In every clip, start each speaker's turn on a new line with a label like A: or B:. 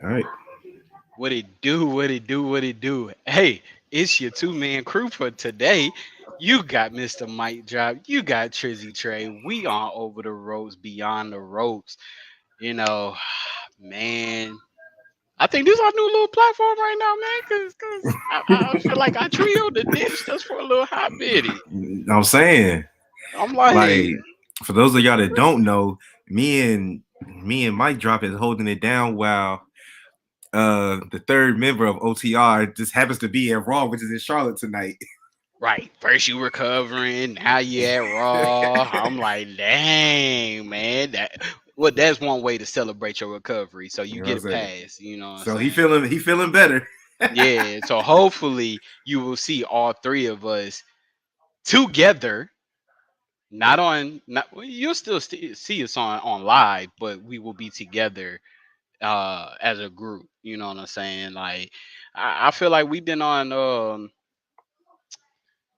A: All right.
B: What it do? What it do? What it do? Hey, it's your two-man crew for today. You got Mr. Mike Drop. You got Trizzy Trey. We on over the ropes, beyond the ropes. You know, man. I think this is our new little platform right now, man. Cause I feel like I trio the dish just for a little hot bitty.
A: I'm saying,
B: I'm like,
A: like, for those of y'all that don't know, me and Mike Drop is holding it down while the third member of OTR just happens to be at Raw, which is in Charlotte tonight.
B: right. First you recovering, now you at Raw. I'm like, dang, man. That's one way to celebrate your recovery. So
A: You
B: you
A: know what
B: get
A: I'm
B: a
A: saying?
B: pass. You know what I'm
A: So he
B: saying?
A: feeling he feeling better.
B: Yeah. So hopefully you will see all three of us together. Not on. Not well, you'll still see us on live, but we will be together as a group. You know what I'm saying? Like I feel like we've been on.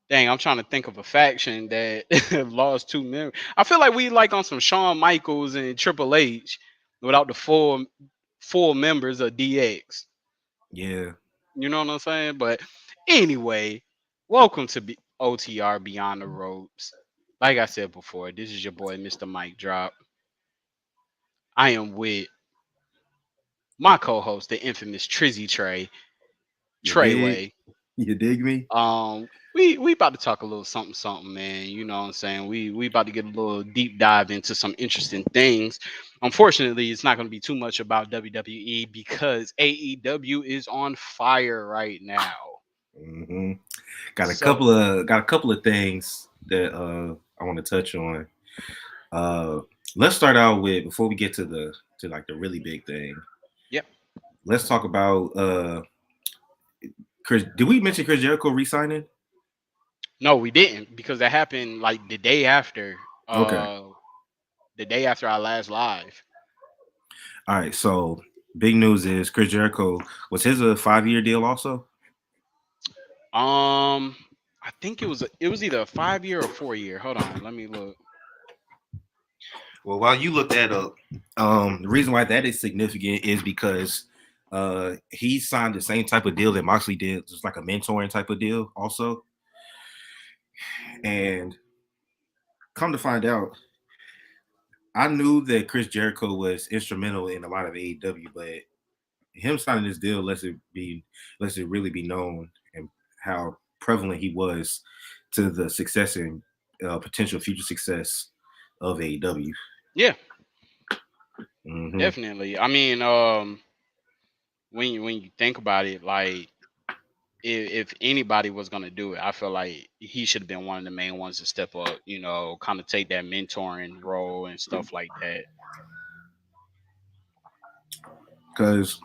B: Dang, I'm trying to think of a faction that lost two members. I feel like we like on some Shawn Michaels and Triple H without the full members of DX.
A: Yeah.
B: You know what I'm saying? But anyway, welcome to OTR Beyond the Ropes. Like I said before, this is your boy Mr. Mike Drop. I am with my co-host, the infamous Trizzy Trey,
A: You dig?
B: Treyway.
A: You dig me?
B: We about to talk a little something, man. You know what I'm saying? We about to get a little deep dive into some interesting things. Unfortunately, it's not going to be too much about WWE because AEW is on fire right now.
A: hmm
B: So,
A: got a couple of things that I want to touch on. Uh, let's start out with before we get to like the really big thing.
B: yep.
A: Let's talk about Chris. Did we mention Chris Jericho re-signing?
B: No, we didn't because that happened like
A: Okay.
B: the day after our last live.
A: All right. So big news is Chris Jericho was his a 5 year deal also.
B: Um, I think it was either a 5 year or 4 year. Hold on, let me look.
A: Well, while you look that up, the reason why that is significant is because he signed the same type of deal that Moxley did, just like a mentoring type of deal, also. And come to find out, I knew that Chris Jericho was instrumental in a lot of AEW, but him signing this deal lets it really be known and how prevalent he was to the success and potential future success of AEW.
B: Yeah,
A: Mm-hmm.
B: definitely. I mean, when you think about it, like if anybody was gonna do it, I feel like he should have been one of the main ones to step up. You know, kind of take that mentoring role and stuff like that.
A: Because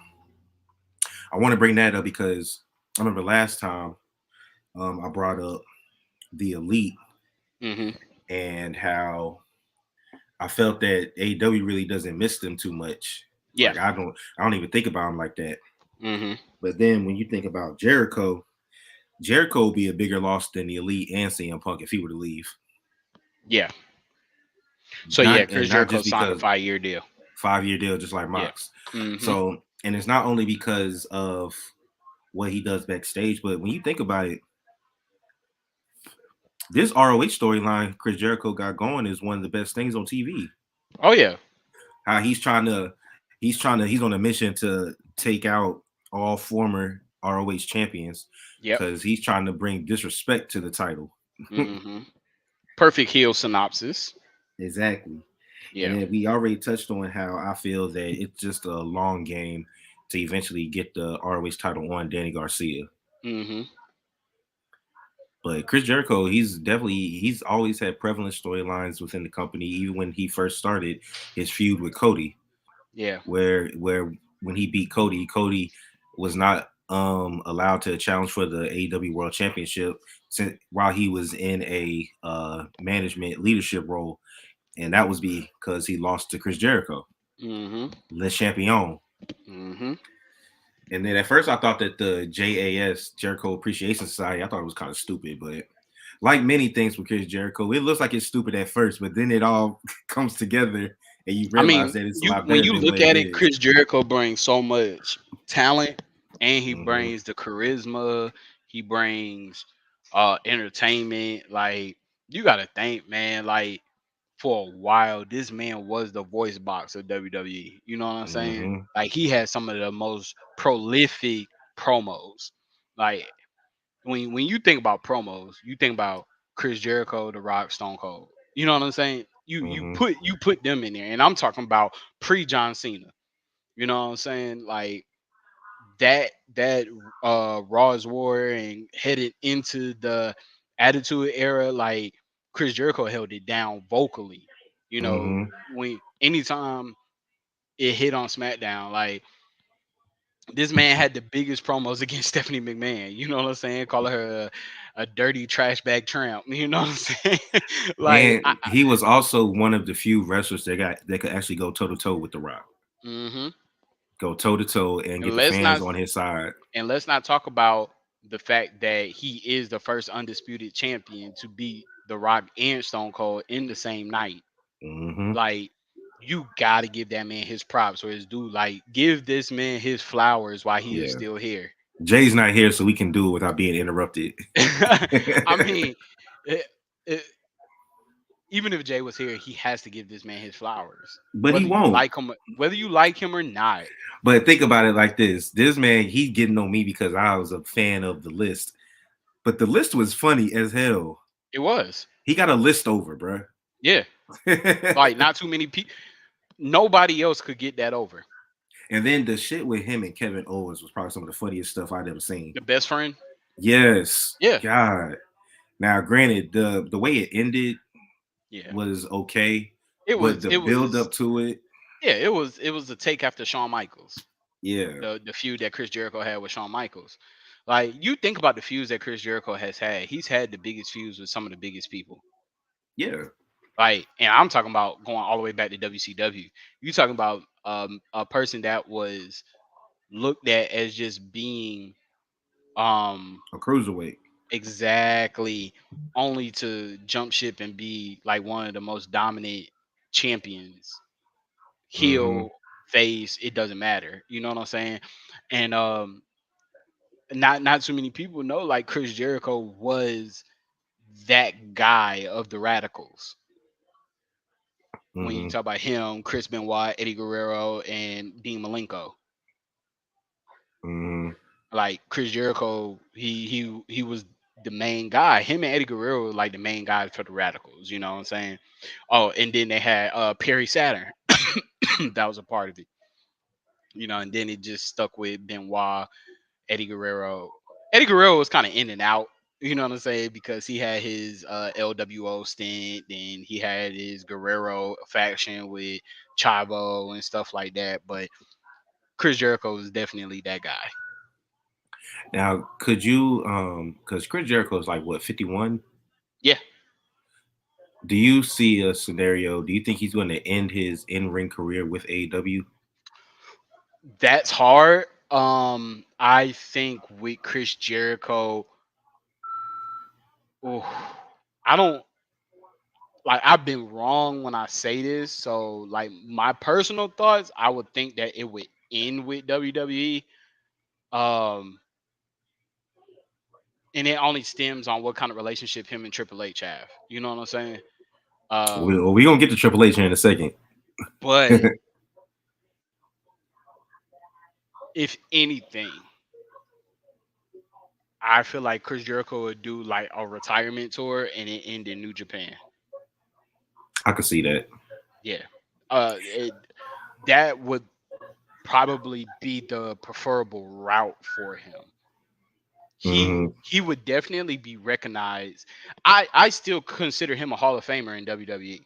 A: I want to bring that up because I remember last time I brought up the elite
B: Hmm.
A: and how I felt that AEW really doesn't miss them too much.
B: Yeah.
A: Like I don't even think about them like that.
B: Hmm.
A: But then when you think about Jericho, Jericho would be a bigger loss than the elite and CM Punk if he were to leave.
B: Yeah. So yeah,
A: Not
B: Chris
A: and not
B: Jericho
A: just
B: signed a
A: because
B: 5 year deal.
A: 5 year deal, just like
B: Yeah.
A: Mox.
B: Hmm.
A: So and it's not only because of what he does backstage, but when you think about it, this ROH storyline Chris Jericho got going is one of the best things on TV.
B: Oh yeah.
A: How he's on a mission to take out all former ROH champions
B: Yep.
A: because he's trying to bring disrespect to the title.
B: Hmm. Perfect heel synopsis.
A: Exactly. And
B: Yeah.
A: then we already touched on how I feel that it's just a long game to eventually get the ROH title on Danny Garcia.
B: Hmm.
A: But Chris Jericho, he's always had prevalent storylines within the company, even when he first started his feud with Cody,
B: Yeah.
A: where when he beat Cody, Cody was not allowed to challenge for the AEW World Championship since while he was in a management leadership role, and that was because he lost to Chris Jericho,
B: Hmm.
A: Le Champion.
B: Hmm.
A: And then at first I thought that the JAS Jericho Appreciation Society, I thought it was kind of stupid, but like many things with Chris Jericho, it looks like it's stupid at first, but then it all comes together and you
B: I
A: realize
B: mean,
A: that it's a
B: you
A: lot
B: when
A: better
B: you
A: than what
B: look
A: it
B: at it,
A: is.
B: Chris Jericho brings so much talent, and he
A: Mm-hmm.
B: brings the charisma. He brings entertainment. Like you got to think, man. Like for a while, this man was the voice box of WWE. You know what I'm saying?
A: Mm-hmm.
B: Like he had some of the most prolific promos. Like when you think about promos, you think about Chris Jericho, The Rock, Stone Cold. You know what I'm saying?
A: Mm-hmm.
B: You put them in there, and I'm talking about pre John Cena. You know what I'm saying? Like that Raw's War and headed into the Attitude Era, like Chris Jericho held it down vocally. You know,
A: Mm-hmm.
B: when anytime it hit on SmackDown, like this man had the biggest promos against Stephanie McMahon. You know what I'm saying? Calling her a dirty trash bag tramp. You know what I'm saying? like,
A: And he was also one of the few wrestlers that could actually go toe to toe with The Rock,
B: mm-hmm.
A: go toe to toe, and
B: And
A: get the fans on his side.
B: let's not talk about the fact that he is the first undisputed champion to beat The Rock and Stone Cold in the same night.
A: Mm-hmm.
B: Like, you gotta give that man his props or his due. Like, give this man his flowers while he is
A: Yeah.
B: still here.
A: Jay's not here, so we can do it without being interrupted.
B: I mean, it, it, even if Jay was here, he has to give this man his flowers,
A: But he won't.
B: whether you like him or not.
A: But think about it like this: this man, he's getting on me because I was a fan of the list. But the list was funny as hell.
B: It was,
A: He got a list over, bro.
B: yeah, like not too many people. Nobody else could get that over.
A: And then the shit with him and Kevin Owens was probably some of the funniest stuff I'd ever seen.
B: The best friend,
A: Yes,
B: yeah,
A: God. Now, granted, the way it ended
B: yeah.
A: was okay,
B: It
A: but
B: was,
A: the
B: it
A: build
B: was,
A: up to it,
B: yeah, it was a take after Shawn Michaels,
A: yeah,
B: the feud that Chris Jericho had with Shawn Michaels. Like you think about the feuds that Chris Jericho has had, he's had the biggest feuds with some of the biggest people.
A: yeah,
B: Like, and I'm talking about going all the way back to WCW. You talking about a person that was looked at as just being um
A: a cruiserweight.
B: exactly only to jump ship and be like one of the most dominant champions,
A: Mm-hmm.
B: heel, face, it doesn't matter. You know what I'm saying? And not too many people know like Chris Jericho was that guy of the radicals. When you
A: Mm-hmm.
B: talk about him, Chris Benoit, Eddie Guerrero, and Dean Malenko,
A: Mm-hmm.
B: like Chris Jericho, he was the main guy. Him and Eddie Guerrero were like the main guys for the Radicals. You know what I'm saying? Oh, and then they had Perry Saturn, that was a part of it. You know, and then it just stuck with Benoit, Eddie Guerrero. Eddie Guerrero was kind of in and out. You know what I'm saying? Because he had his LWO stint, then he had his Guerrero faction with Chavo and stuff like that. But Chris Jericho is definitely that guy.
A: Now, could you, because Chris Jericho is like what 51?
B: Yeah,
A: Do you see a scenario? Do you think he's going to end his in-ring career with AEW?
B: that's hard. I think with Chris Jericho, ooh, I don't like. I've been wrong when I say this. So, like my personal thoughts, I would think that it would end with WWE. Um, and it only stems on what kind of relationship him and Triple H have. You know what I'm saying?
A: We gonna get to Triple H here in a second.
B: But if anything, I feel like Chris Jericho would do like a retirement tour and it end in New Japan.
A: I could see that.
B: Yeah. It, that would probably be the preferable route for him.
A: Hmm.
B: He would definitely be recognized. I still consider him a Hall of Famer in WWE,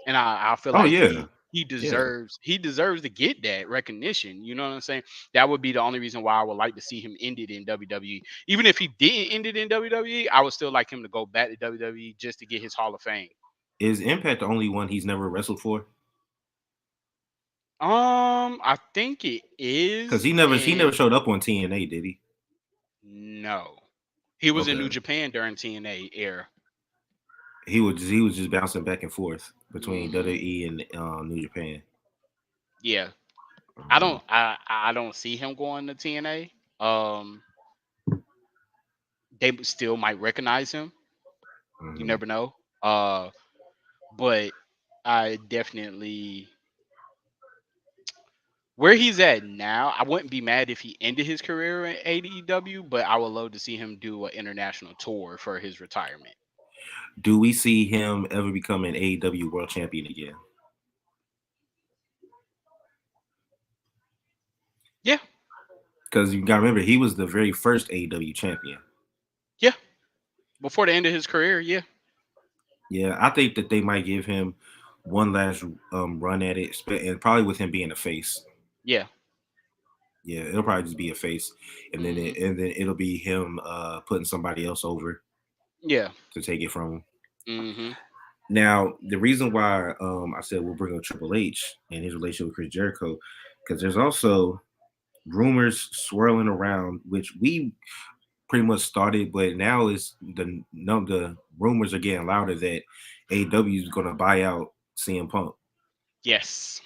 B: and I feel
A: Oh
B: like
A: yeah, yeah.
B: he deserves to get that recognition. You know what I'm saying? That would be the only reason why I would like to see him ended in WWE. Even if he did end it in WWE, I would still like him to go back to WWE just to get his Hall of Fame.
A: Is Impact the only one he's never wrestled for?
B: I think it
A: Because
B: is,
A: he never
B: and
A: showed up on TNA, did he?
B: no, he was in New
A: Okay.
B: Japan during TNA era.
A: He was just bouncing back and forth. between
B: Hmm.
A: WWE and New Japan.
B: Yeah, I
A: Hmm.
B: don't. I don't see him going to TNA. They still might recognize him. You
A: Hmm.
B: never know. Uh, but I definitely where he's at now. I wouldn't be mad if he ended his career in AEW, but I would love to see him do an international tour for his retirement.
A: Do we see him ever become an AEW World Champion again?
B: Yeah,
A: Because you got to remember, he was the very first AEW champion.
B: yeah. Before the end of his career, yeah,
A: Yeah, I think that they might give him one last run at it, and probably with him being a face.
B: yeah.
A: Yeah, it'll probably just be a face, and then
B: Hmm.
A: it'll be him putting somebody else over
B: Yeah.
A: to take it from him.
B: Hmm.
A: Now, the reason why I said we'll bring up Triple H and his relationship with Chris Jericho, because there's also rumors swirling around, which we pretty much started, but now is the rumors are getting louder that AEW is going to buy out CM Punk,
B: Yes.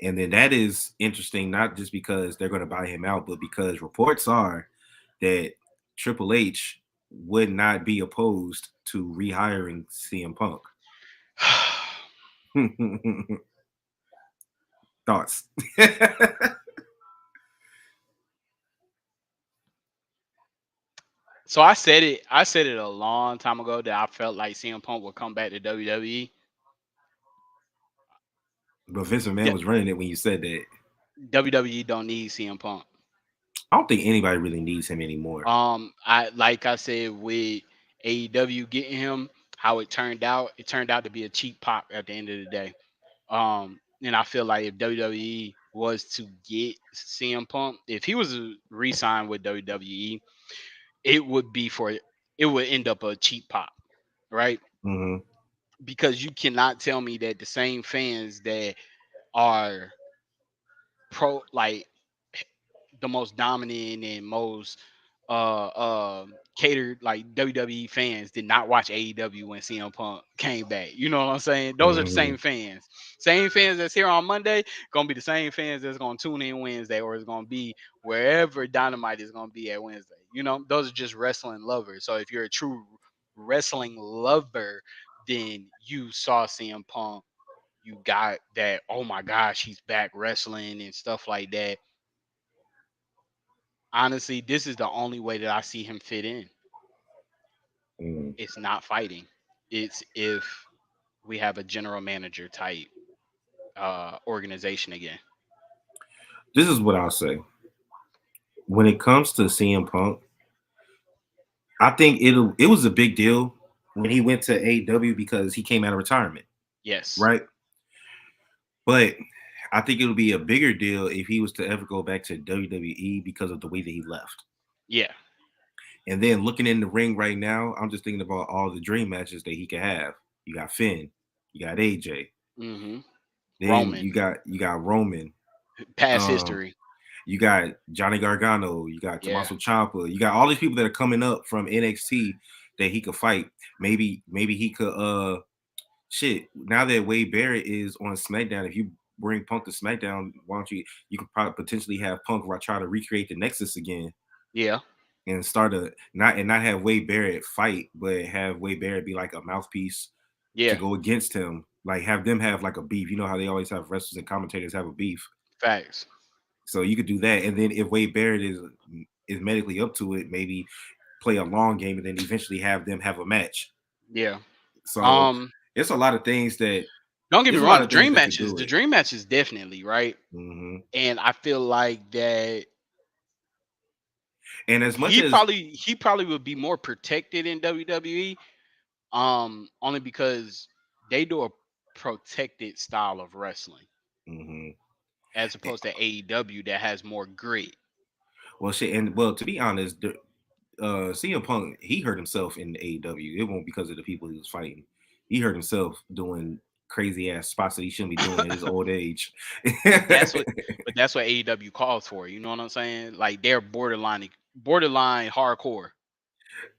A: and then that is interesting, not just because they're going to buy him out, but because reports are that Triple H would not be opposed to rehiring CM Punk. Thoughts?
B: So I said it. I said it a long time ago that I felt like CM Punk would come back to WWE.
A: But Vince McMahon
B: D-
A: was running it when you said that.
B: WWE don't need CM Punk.
A: I don't think anybody really needs him anymore.
B: I like I said with AEW getting him, how it turned out to be a cheap pop at the end of the day. And I feel like if WWE was to get CM Punk, if he was to re-sign with WWE, it would be for it would end up a cheap pop, right?
A: Hmm.
B: Because you cannot tell me that the same fans that are like the most dominant and most catered like WWE fans did not watch AEW when CM Punk came back. You know what I'm saying? Those are the
A: Hmm.
B: same fans. Same fans that's here on Monday gonna be the same fans that's gonna tune in Wednesday or is gonna be wherever Dynamite is gonna be at Wednesday. You know, those are just wrestling lovers. So if you're a true wrestling lover, then you saw CM Punk. You got that, oh my gosh, he's back wrestling and stuff like that. Honestly, this is the only way that I see him fit in.
A: Hmm.
B: It's not fighting. It's if we have a general manager type organization again.
A: This is what I'll say. When it comes to CM Punk, I think it was a big deal when he went to AEW because he came out of retirement,
B: Yes.
A: right? But I think it'll be a bigger deal if he was to ever go back to WWE because of the way that he left.
B: Yeah.
A: And then looking in the ring right now, I'm just thinking about all the dream matches that he could have. You got Finn, you got AJ,
B: Hmm.
A: then
B: Roman,
A: you got Roman,
B: past
A: um,
B: history.
A: you got Johnny Gargano, you got
B: Yeah.
A: Tommaso Ciampa, you got all these people that are coming up from NXT that he could fight. Maybe he could shit. Now that Wade Barrett is on SmackDown, if you bring Punk to SmackDown, why don't you could probably potentially have Punk try to recreate the Nexus again
B: Yeah.
A: and start a not have Wade Barrett fight, but have Wade Barrett be like a mouthpiece to
B: Yeah.
A: go against him. Like have them have like a beef. You know how they always have wrestlers and commentators have a beef.
B: Facts.
A: So you could do that, and then if Wade Barrett is medically up to it, maybe play a long game, and then eventually have them have a match.
B: Yeah.
A: So
B: Um,
A: it's a lot of things that
B: don't get me
A: there's a
B: wrong,
A: lot of things that could do
B: the
A: it.
B: dream matches definitely, right?
A: Hmm.
B: And I feel like that
A: And as much as
B: he probably would be more protected in WWE. Only because they do a protected style of wrestling
A: mhm.
B: as opposed to AEW that has more grit.
A: Well, shit, and well, to be honest, CM Punk he hurt himself in the AEW. It won't because of the people he was fighting. He hurt himself doing crazy ass spots that he shouldn't be doing at his old age.
B: but that's what but that's what AEW calls for. You know what I'm saying? Like they're borderline hardcore.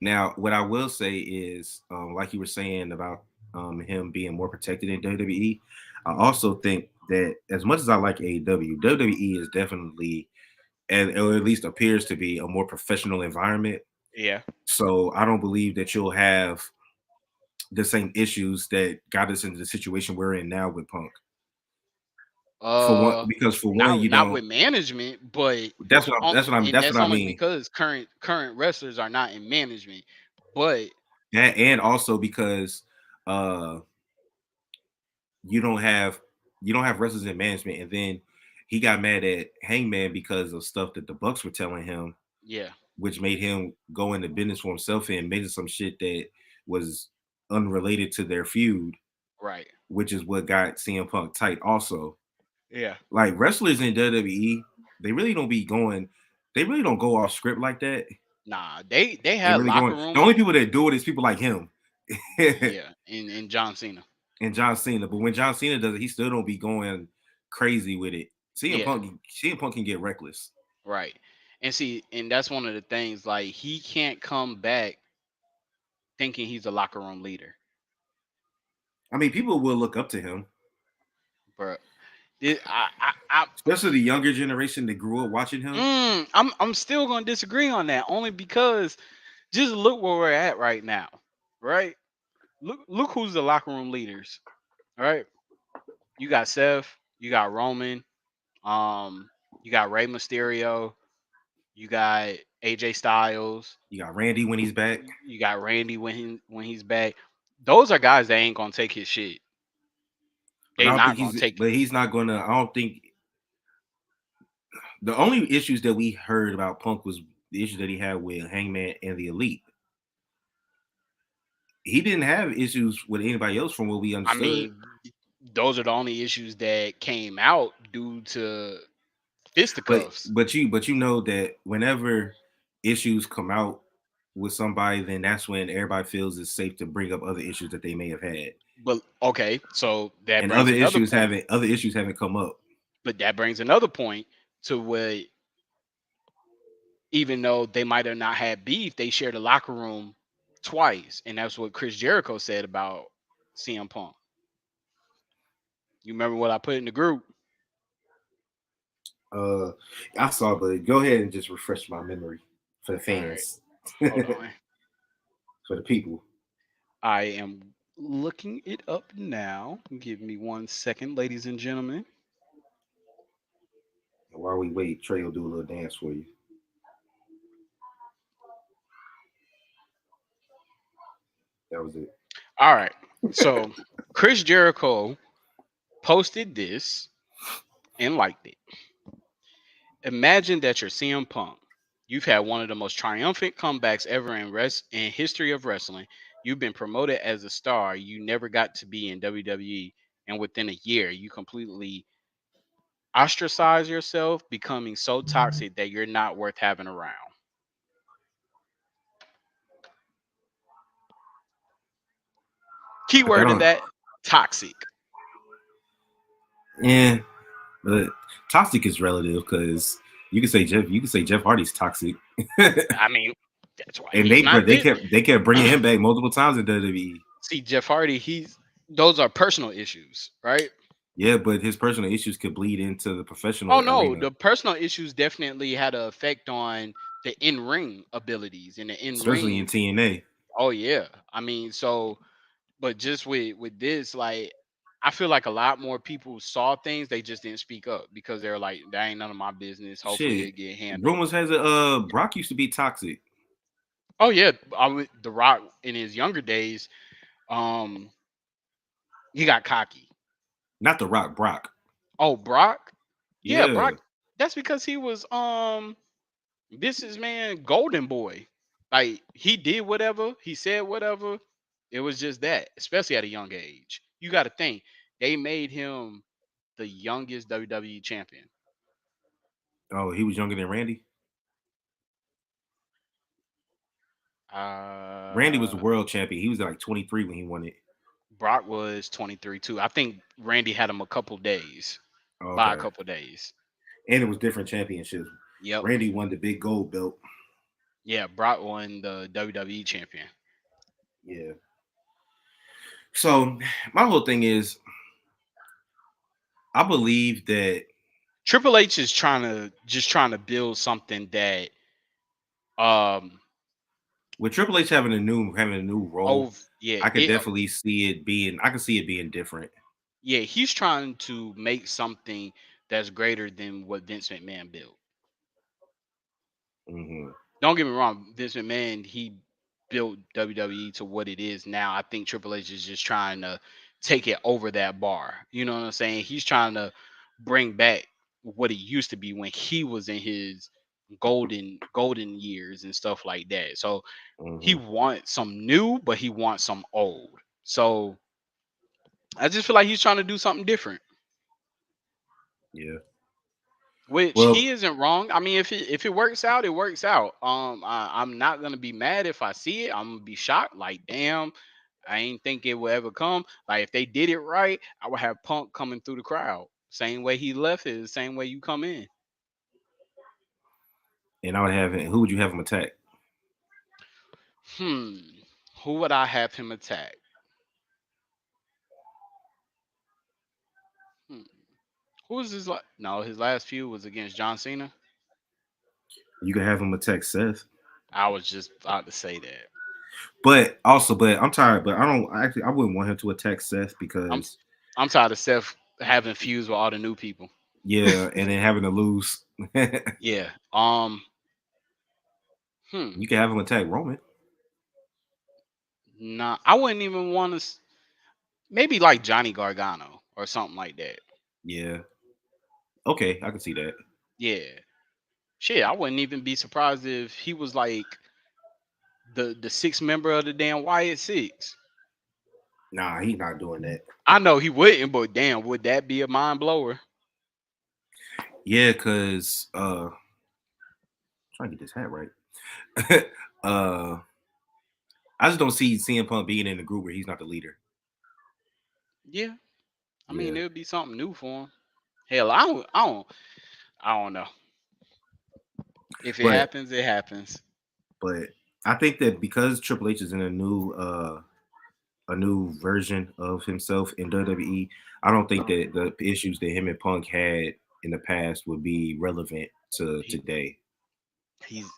A: Now, what I will say is, like you were saying about him being more protected in WWE. I also think that as much as I like AEW, WWE is definitely, or at least appears to be, a more professional environment.
B: Yeah.
A: So I don't believe that you'll have the same issues that got us into the situation we're in now with Punk. For one, because for one, you
B: Not
A: don't.
B: with management, but and
A: That's what
B: that's
A: I
B: only
A: mean.
B: because current wrestlers are not in management. But
A: That, and also because uh you don't have wrestlers in management, and then he got mad at Hangman because of stuff that the Bucks were telling him,
B: yeah,
A: which made him go into business for himself and made some shit that was unrelated to their feud,
B: right.
A: which is what got CM Punk tight. Also,
B: Yeah.
A: like wrestlers in WWE, they really don't be going, they really don't go off script like that.
B: Nah, they
A: They
B: had
A: really
B: locker
A: going. The
B: room.
A: only people that do it is people like him.
B: Yeah, in John Cena.
A: And John Cena. But when John Cena does it, he still don't be going crazy with it.
B: Yeah,
A: CM Punk can get reckless.
B: right. And see, and that's one of the things. Like he can't come back thinking he's a locker room leader,
A: I mean, people will look up to him,
B: bro. I
A: especially the younger generation that grew up watching him.
B: I'm still gonna disagree on that only because just look where we're at right now, right? Look who's the locker room leaders, all right? You got Seth, you got Roman, um, you got Rey Mysterio, you got AJ Styles,
A: You got Randy when he's back,
B: you got Randy when he's back. Those are guys that ain't gonna take his shit.
A: but I
B: They
A: don't think
B: not gonna take it.
A: he's not gonna. I don't think the only issues that we heard about Punk was the issues that he had with Hangman and the Elite. He didn't have issues with anybody else, from what we
B: I
A: understood.
B: mean, those are the only issues that came out due to fisticuffs.
A: But you know that whenever issues come out with somebody, then that's when everybody feels it's safe to bring up other issues that they may have had,
B: But okay, so that
A: and
B: brings another point.
A: other issues haven't come up.
B: But that brings another point to where even though they might have not had beef, they shared a locker room twice, and that's what Chris Jericho said about CM Punk. You remember what I put in the group?
A: Uh, I saw, but go ahead and just refresh my memory for the
B: All right,
A: fans,
B: hold
A: for
B: on.
A: the people.
B: I am looking it up now. Give me 1 second, ladies and gentlemen.
A: While we wait, Trey will do a little dance for you. That was it.
B: All right, so Chris Jericho posted this and liked it. Imagine that you're CM Punk. You've had one of the most triumphant comebacks ever in history of wrestling. You've been promoted as a star you never got to be in WWE, and within a year, you completely ostracize yourself, becoming so toxic that you're not worth having around.
A: But that
B: Keyword to
A: don't.
B: that: toxic.
A: Yeah, but toxic is relative because you can say Jeff Hardy's toxic,
B: I mean, that's why
A: and
B: he's not this.
A: they kept bringing him back multiple times in WWE.
B: See, Jeff Hardy, he's those are personal issues, right?
A: Yeah, but his personal issues could bleed into the
B: Oh
A: professional
B: no,
A: arena,
B: the personal issues definitely had an effect on the in-ring abilities and the
A: especially in
B: in-ring.
A: TNA.
B: Oh yeah. I mean, so but just with this, like I feel like a lot more people saw things, they just didn't speak up because they're like, that ain't none of my business. Hopefully
A: Shit,
B: it get handled.
A: rumors has it. Brock used to be toxic.
B: Oh yeah. The Rock in his younger days, um, he got cocky.
A: Not the Rock, Brock.
B: Oh, Brock? Yeah,
A: Yeah.
B: Brock. That's because he was businessman golden boy. Like he did whatever, he said whatever. It was just that, especially at a young age. You got to think they made him the youngest WWE champion.
A: Oh, he was younger than Randy. Randy was the
B: Uh,
A: world champion. He was like 23 when he won it.
B: Brock was 23 too. I think Randy had him a couple days,
A: Oh,
B: by a
A: okay.
B: couple days.
A: And it was different championships.
B: Yep.
A: Randy won the big gold belt.
B: Yeah, Brock won the WWE champion.
A: Yeah. So my whole thing is, I believe that
B: Triple H is trying to build something that um
A: with Triple H having a new role,
B: oh yeah
A: I could
B: it
A: definitely see it being. I can see it being different.
B: yeah he's trying to make something that's greater than what Vince McMahon built.
A: Hmm.
B: Don't get me wrong, Vince McMahon, he built WWE to what it is now. I think Triple H is just trying to take it over that bar. You know what I'm saying? He's trying to bring back what it used to be when he was in his golden years and stuff like that. So he
A: Hmm.
B: wants some new, but he wants some old. So I just feel like he's trying to do something different.
A: Yeah.
B: Which
A: Well,
B: he isn't wrong. I mean, if it works out, it works out. I'm not gonna be mad if I see it. I'm gonna be shocked. Like, damn, I ain't think it would ever come. Like, if they did it right, I would have Punk coming through the crowd. Same way he left is the same way you come in.
A: and I would have who would you have him attack?
B: Hmm. Who would I have him attack? Hmm. Who was his? No, his last feud was against John Cena.
A: You could have him attack Seth.
B: I was just about to say that.
A: But I'm tired. But I don't actually. I wouldn't want him to attack Seth
B: I'm
A: because
B: I'm tired of Seth having feuds with all the new people.
A: yeah, and then having to lose.
B: Yeah. Hmm.
A: You can have him attack Roman.
B: Nah, I wouldn't even want to. Maybe like Johnny Gargano or something like that.
A: Yeah. Okay, I can see that.
B: Yeah, shit, I wouldn't even be surprised if he was like the sixth member of the damn Wyatt Six.
A: Nah, he's not doing that.
B: I know he wouldn't, but damn, would that be a mind blower?
A: Yeah, cause trying to get this hat right. uh I just don't see CM Punk being in the group where he's not the leader.
B: Yeah, I mean
A: Yeah.
B: it would be something new for him. Hell, I don't know. If it
A: But
B: happens, it happens.
A: but I think that because Triple H is in a new version of himself in WWE, I don't think that the issues that him and Punk had in the past would be relevant to
B: He
A: today.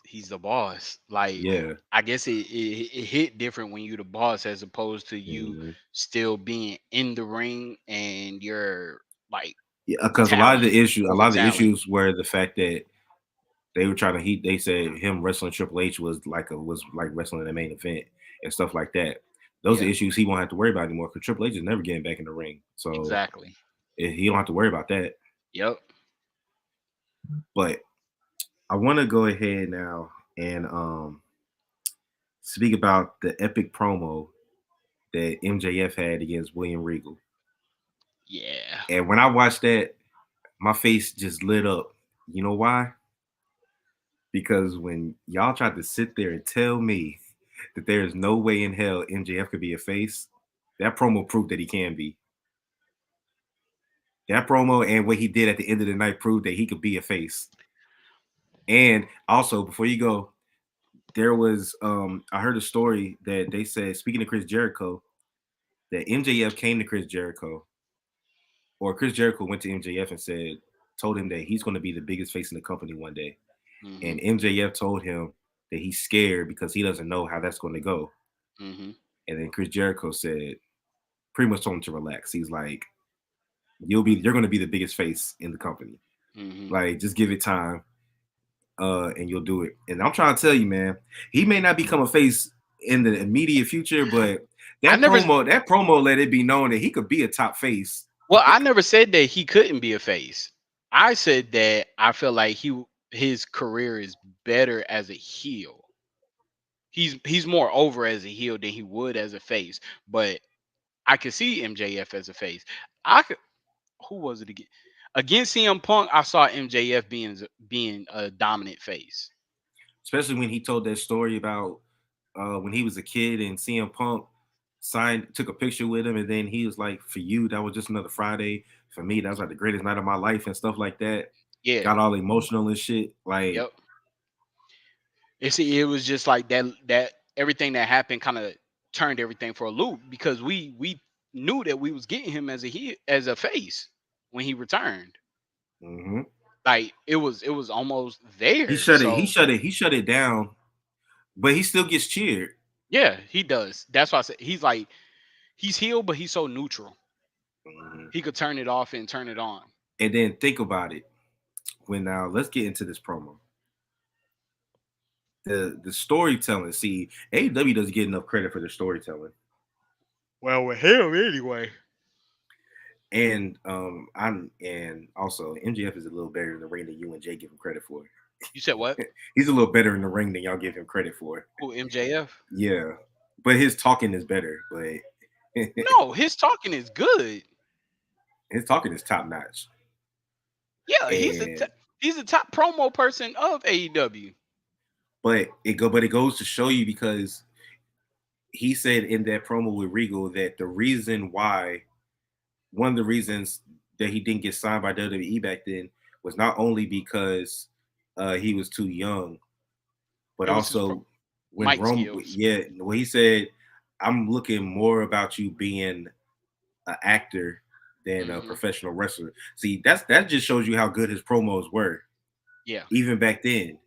B: he's the boss. Like
A: Yeah.
B: I guess it hit different when you the boss as opposed to you
A: Hmm.
B: still being in the ring and you're like
A: Yeah, because
B: talent
A: a
B: over
A: lot of the
B: talent.
A: issues were the fact that they were trying to they said him wrestling Triple H was like wrestling in the main event and stuff like that. Those are
B: Yeah,
A: issues he won't have to worry about anymore because Triple H is never getting back in the ring, so
B: exactly.
A: he don't have to worry about that.
B: Yep.
A: But I want to go ahead now and speak about the epic promo that MJF had against William Regal.
B: Yeah.
A: And when I watched that, my face just lit up. You know why? Because when y'all tried to sit there and tell me that there is no way in hell MJF could be a face, that promo proved that he can be. That promo and what he did at the end of the night proved that he could be a face. And also, before you go, there was I heard a story that they said, speaking of Chris Jericho, that MJF came to Chris Jericho, or Chris Jericho went to MJF and told him that he's going to be the biggest face in the company one day.
B: Mhm.
A: And MJF told him that he's scared because he doesn't know how that's going to go.
B: Mhm.
A: And then Chris Jericho said, pretty much told him to relax. He's like, you're going to be the biggest face in the company.
B: Mhm.
A: Like, just give it time, and you'll do it. And I'm trying to tell you, man, he may not become a face in the immediate future, but
B: I never
A: that promo let it be known that he could be a top face.
B: well, I never said that he couldn't be a face. I said that I feel like his career is better as a heel. He's more over as a heel than he would as a face, but I could see MJF as a face. I could who was it again? Against CM Punk, I saw MJF being a dominant face.
A: Especially when he told that story about when he was a kid and CM Punk took a picture with him, and then he was like, "For you, that was just another Friday. For me, that was like the greatest night of my life," and stuff like that.
B: Yeah.
A: Got all emotional and shit. Like,
B: Yep. You see, it was just like that everything that happened kind of turned everything for a loop because we knew that we was getting him as a face when he returned.
A: Hmm.
B: Like it was almost
A: He
B: there.
A: shut it. He
B: So
A: shut it. He shut it down, but he still gets cheered.
B: yeah, he does. That's why I said he's like he's healed, but he's so neutral.
A: Mhm.
B: He could turn it off and turn it on.
A: And then think about it. When now let's get into this promo. The storytelling. See, AEW doesn't get enough credit for the storytelling.
B: Well, with him anyway.
A: And also MJF is a little better in the ring than you and Jay give him credit for.
B: You said what?
A: He's a little better in the ring than y'all give him credit for.
B: Who, MJF?
A: Yeah, but his talking is better. But
B: No, his talking is good.
A: his talking is top notch.
B: Yeah,
A: And
B: he's a top promo person of AEW.
A: but it goes to show you because he said in that promo with Regal that the reason why one of the reasons that he didn't get signed by WWE back then was not only because he was too young, but
B: It was his
A: also when
B: mic
A: Rome,
B: skills.
A: yeah, when he said, "I'm looking more about you being an actor than a
B: Hmm.
A: professional wrestler." See, that just shows you how good his promos were,
B: Yeah,
A: even back then.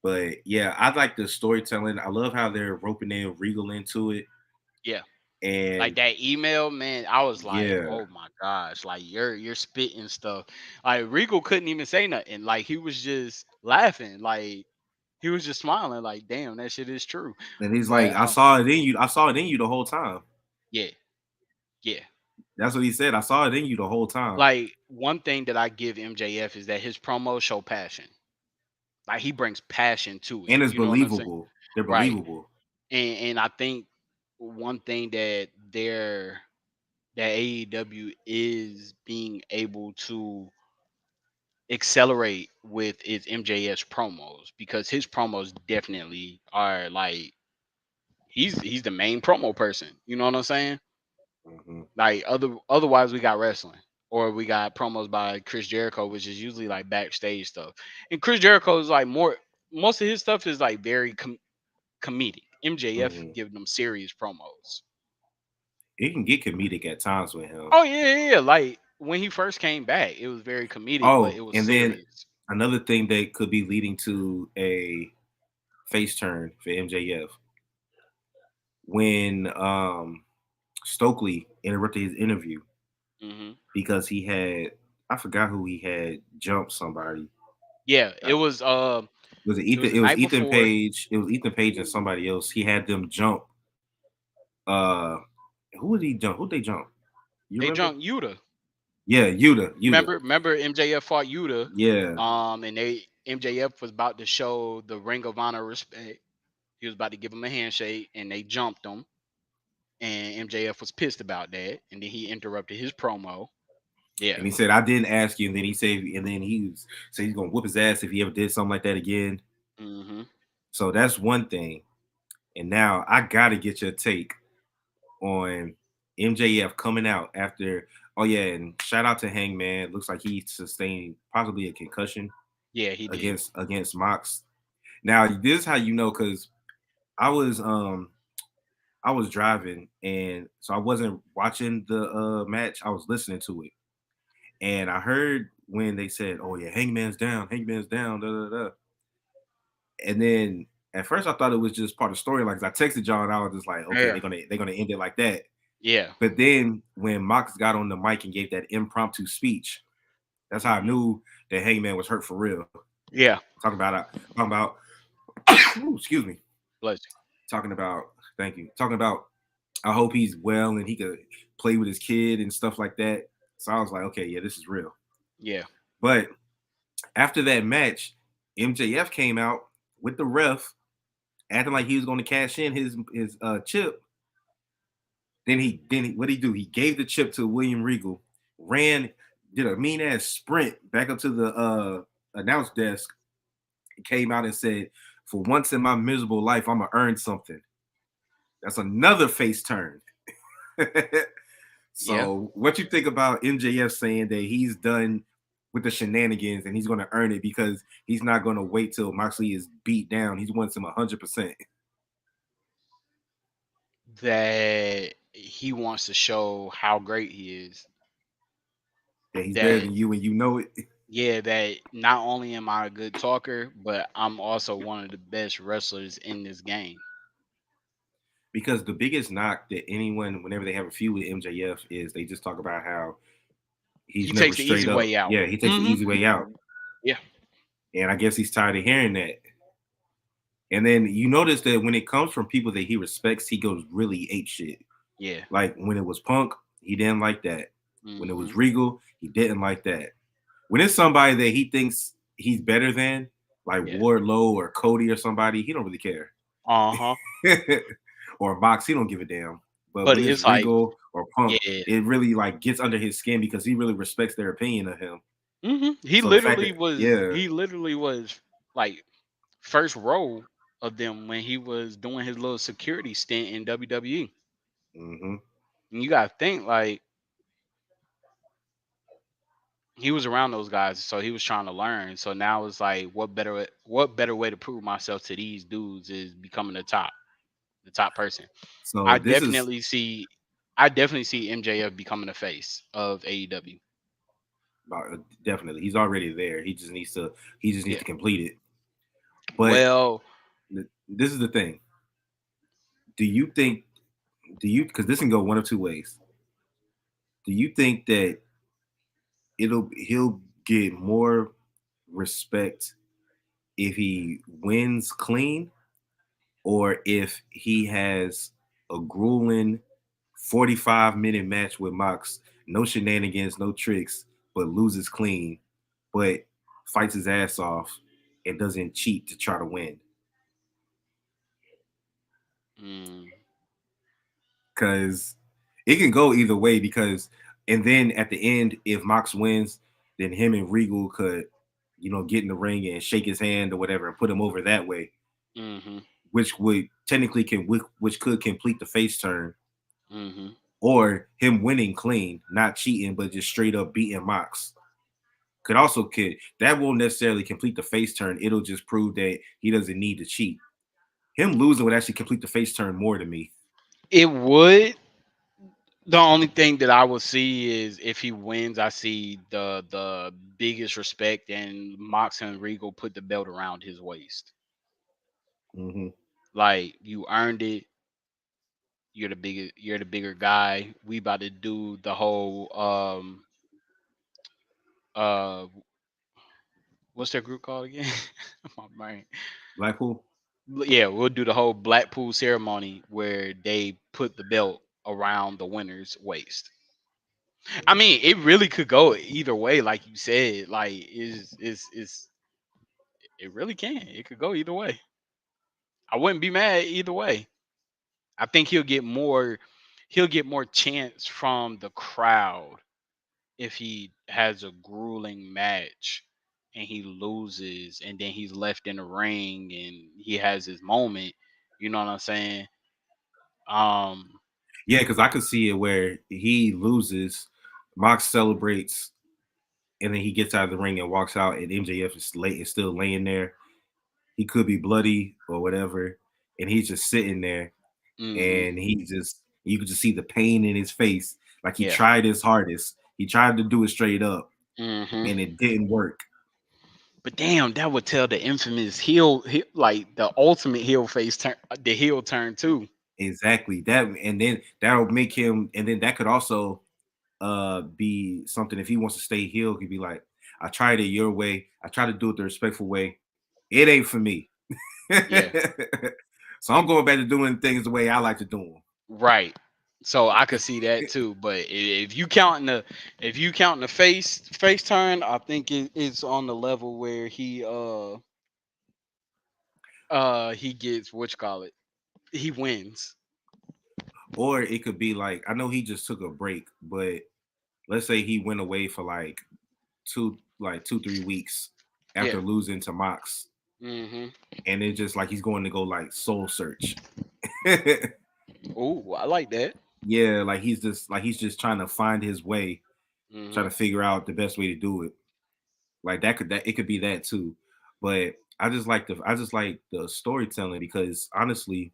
A: But yeah, I like the storytelling. I love how they're roping in Regal into it,
B: yeah. Like
A: and
B: that email, man, I was like,
A: yeah,
B: oh my gosh, like you're spitting stuff. Like Regal couldn't even say nothing. Like he was just laughing. Like he was just smiling. Like damn, that shit is true.
A: and he's like,
B: But
A: "I saw it in you. I saw it in you the whole time."
B: yeah, yeah.
A: That's what he said. I saw it in you the whole time,
B: Like one thing that I give MJF is that his promos show passion. Like he brings passion to it.
A: and it's
B: You know what I'm saying?
A: believable. They're
B: Right.
A: believable.
B: And I think one thing that AEW is being able to accelerate with is MJS promos because his promos definitely are like he's the main promo person. You know what I'm saying?
A: Hmm.
B: Like otherwise we got wrestling or we got promos by Chris Jericho, which is usually like backstage stuff. And Chris Jericho is like more most of his stuff is like very comedic. MJF
A: Hmm.
B: giving them serious promos.
A: It can get comedic at times with him.
B: Oh yeah, yeah, yeah. Like when he first came back, it was very comedic, but
A: Oh,
B: it was
A: and then
B: serious.
A: another thing that could be leading to a face turn for MJF when Stokely interrupted his interview
B: Hmm.
A: because he had I forgot who he had jumped somebody.
B: Yeah,
A: Uh, was it
B: it was
A: Ethan?
B: the
A: It was
B: night
A: Ethan
B: before.
A: Page. It was Ethan Page and somebody else. He had them jump. Uh, who did he jump? Who they jump? You
B: They
A: remember?
B: jumped Yuta.
A: Yeah, Yuta. Yuta.
B: Remember MJF fought Yuta.
A: Yeah,
B: And they MJF was about to show the Ring of Honor respect. He was about to give him a handshake, and they jumped him. And MJF was pissed about that, and then he interrupted his promo. Yeah.
A: and he said I didn't ask you, and then he said, and then said he's gonna whoop his ass if he ever did something like that again.
B: Hmm.
A: So that's one thing. And now I gotta get your take on MJF coming out after. Oh yeah, and shout out to Hangman. Looks like he sustained possibly a concussion
B: Yeah, he did.
A: against Mox. Now this is how you know because I was um I was driving and so I wasn't watching the match. I was listening to it and I heard when they said, "Oh yeah, Hangman's down," da da da. And then at first I thought it was just part of the storyline. Cause I texted John, I was just like, "Okay,
B: Yeah.
A: they're gonna end it like that."
B: Yeah.
A: But then when Mox got on the mic and gave that impromptu speech, that's how I
B: Hmm.
A: knew that Hangman was hurt for real.
B: Yeah.
A: Talking about, ooh, excuse me,
B: Bless
A: talking about, thank you, talking about. I hope he's well and he could play with his kid and stuff like that. So I was like, okay, yeah, this is real.
B: you. Yeah.
A: But after that match, MJF came out with the ref, acting like he was going to cash in his chip. Then what did he do? He gave the chip to William Regal, ran, did a mean ass sprint back up to the announce desk, and came out and said, "For once in my miserable life, I'm gonna earn something." That's another face turn.
B: Yeah.
A: So, what you think about MJF saying that he's done with the shenanigans and he's going to earn it because he's not going to wait till Moxley is beat down. He wants him 100%.
B: That he wants to show how great he is.
A: that he's better
B: That
A: than you and you know it.
B: yeah, that not only am I a good talker, but I'm also one of the best wrestlers in this game.
A: Because the biggest knock that anyone, whenever they have a feud with MJF, is they just talk about how he's
B: He
A: never
B: takes the easy
A: straight up.
B: way out.
A: Yeah, he takes the
B: Hmm.
A: easy way out.
B: Yeah,
A: And I guess he's tired of hearing that. And then you notice that when it comes from people that he respects, he goes really ape shit.
B: yeah.
A: Like when it was Punk, he didn't like that. When it
B: Hmm.
A: was Regal, he didn't like that. When it's somebody that he thinks he's better than, like
B: Yeah.
A: Wardlow or Cody or somebody, he don't really care.
B: Uh huh.
A: Or Mox, he don't give a damn. But
B: But
A: when it's
B: it's like,
A: Regal or Punk,
B: yeah.
A: it really like gets under his skin because he really respects their opinion of him.
B: He
A: So the fact that
B: literally was.
A: yeah,
B: He literally was like first row of them when he was doing his little security stint in WWE.
A: hmm
B: And you gotta think like he was around those guys, so he was trying to learn. So now it's like, what better way to prove myself to these dudes is becoming the top person.
A: so
B: I
A: this is
B: definitely see, I definitely see MJF becoming the face of AEW.
A: definitely he's already there. He just needs
B: Yeah.
A: to complete it. But
B: Well,
A: this is the thing. Do you think do you because this can go one of two ways. Do you think that he'll get more respect if he wins clean or if he has a grueling 45-minute match with Mox, no shenanigans, no tricks, but loses clean, but fights his ass off and doesn't cheat to try to win?
B: mm,
A: Because it can go either way. Because and then at the end, if Mox wins, then him and Regal could, get in the ring and shake his hand or whatever and put him over that way,
B: mhm,
A: which would technically which could complete the face turn,
B: mhm.
A: or him winning clean, not cheating, but just straight up beating Mox. Could that won't necessarily complete the face turn. It'll just prove that he doesn't need to cheat. Him losing would actually complete the face turn more to me.
B: It would. The only thing that I will see is if he wins, I see the biggest respect, and Mox and Regal put the belt around his waist.
A: hmm
B: Like, you earned it. You're the bigger guy. We about to do the whole uh what's that group called again? My brain.
A: Blackpool.
B: Yeah, we'll do the whole Blackpool ceremony where they put the belt around the winner's waist. I
A: hmm
B: mean, it really could go either way, like you said. Like, is it really can. It could go either way. I wouldn't be mad either way. I think he'll get more chance from the crowd if he has a grueling match and he loses and then he's left in the ring and he has his moment. You know what I'm saying? Um,
A: Yeah, because I could see it where he loses, Mox celebrates, and then he gets out of the ring and walks out, and MJF is still laying there. He could be bloody or whatever, and he's just sitting there,
B: mhm,
A: and you could just see the pain in his face, like he
B: yeah.
A: tried his hardest. He tried to do it straight up,
B: Mhm.
A: and it didn't work.
B: But damn, that would tell the infamous like the ultimate heel face turn, the heel turn too.
A: Exactly that, and then that'll make him, and then that could also be something if he wants to stay heel. He'd be like, I tried it your way. I tried to do it the respectful way. It ain't for me.
B: Yeah.
A: So I'm going back to doing things the way I like to do
B: Right. So I could see that too. But if you counting the face turn, I think it's on the level where he gets what you call it. He wins.
A: or it could be like I know he just took a break, but let's say he went away for like 2 3 weeks
B: Yeah.
A: after losing to Mox,
B: Mhm.
A: and it's just like he's going to go like soul search.
B: Oh, I like that.
A: Yeah, like he's just trying to find his way, trying
B: Mhm.
A: to figure out the best way to do it. Like that it could be that too. But I just like the storytelling because honestly,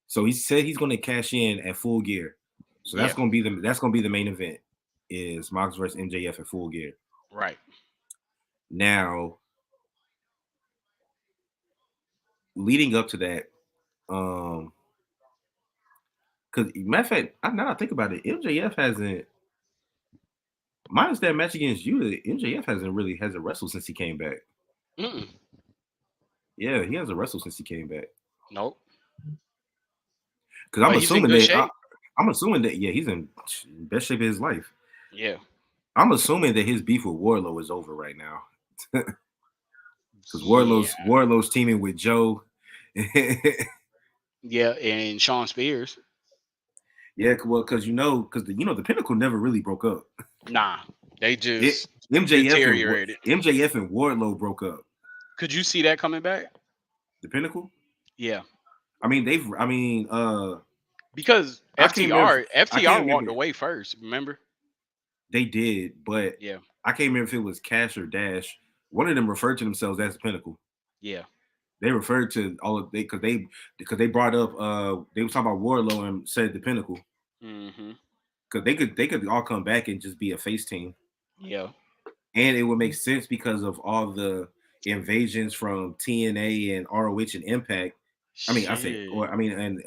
A: so he said he's going to cash in at Full Gear. So
B: Yeah.
A: that's gonna be the main event is Mox versus MJF at Full Gear.
B: Right.
A: Now, leading up to that, um, because matter of fact, now that I think about it, MJF hasn't minus that match against Yuta, MJF hasn't wrestled since he came back.
B: Mm-mm.
A: Yeah, he hasn't wrestled since he came back.
B: Nope.
A: Because
B: But he's in good shape.
A: I'm assuming that yeah, he's in best shape of his life.
B: Yeah.
A: I'm assuming that his beef with Wardlow is over right now. Because
B: Yeah.
A: Wardlow's teaming with Joe.
B: Yeah. And Sean Spears.
A: Yeah, well, because because the Pinnacle never really broke up.
B: Nah. They
A: It
B: just
A: MJF and
B: deteriorated.
A: MJF and Wardlow broke up.
B: Could you see that coming back?
A: The Pinnacle.
B: Yeah.
A: I mean, they've. I mean,
B: Because
A: I can't remember. I can't
B: FTR walked
A: remember.
B: away first, remember?
A: They did, but
B: Yeah.
A: I can't remember if it was Cash or Dash. One of them referred to themselves as the Pinnacle.
B: Yeah.
A: They referred to all of because they brought up they were talking about Wardlow and said the Pinnacle
B: Mm-hmm.
A: because they could all come back and just be a face team,
B: Yeah.
A: and it would make sense because of all the invasions from TNA and ROH and Impact. I mean,
B: Shit.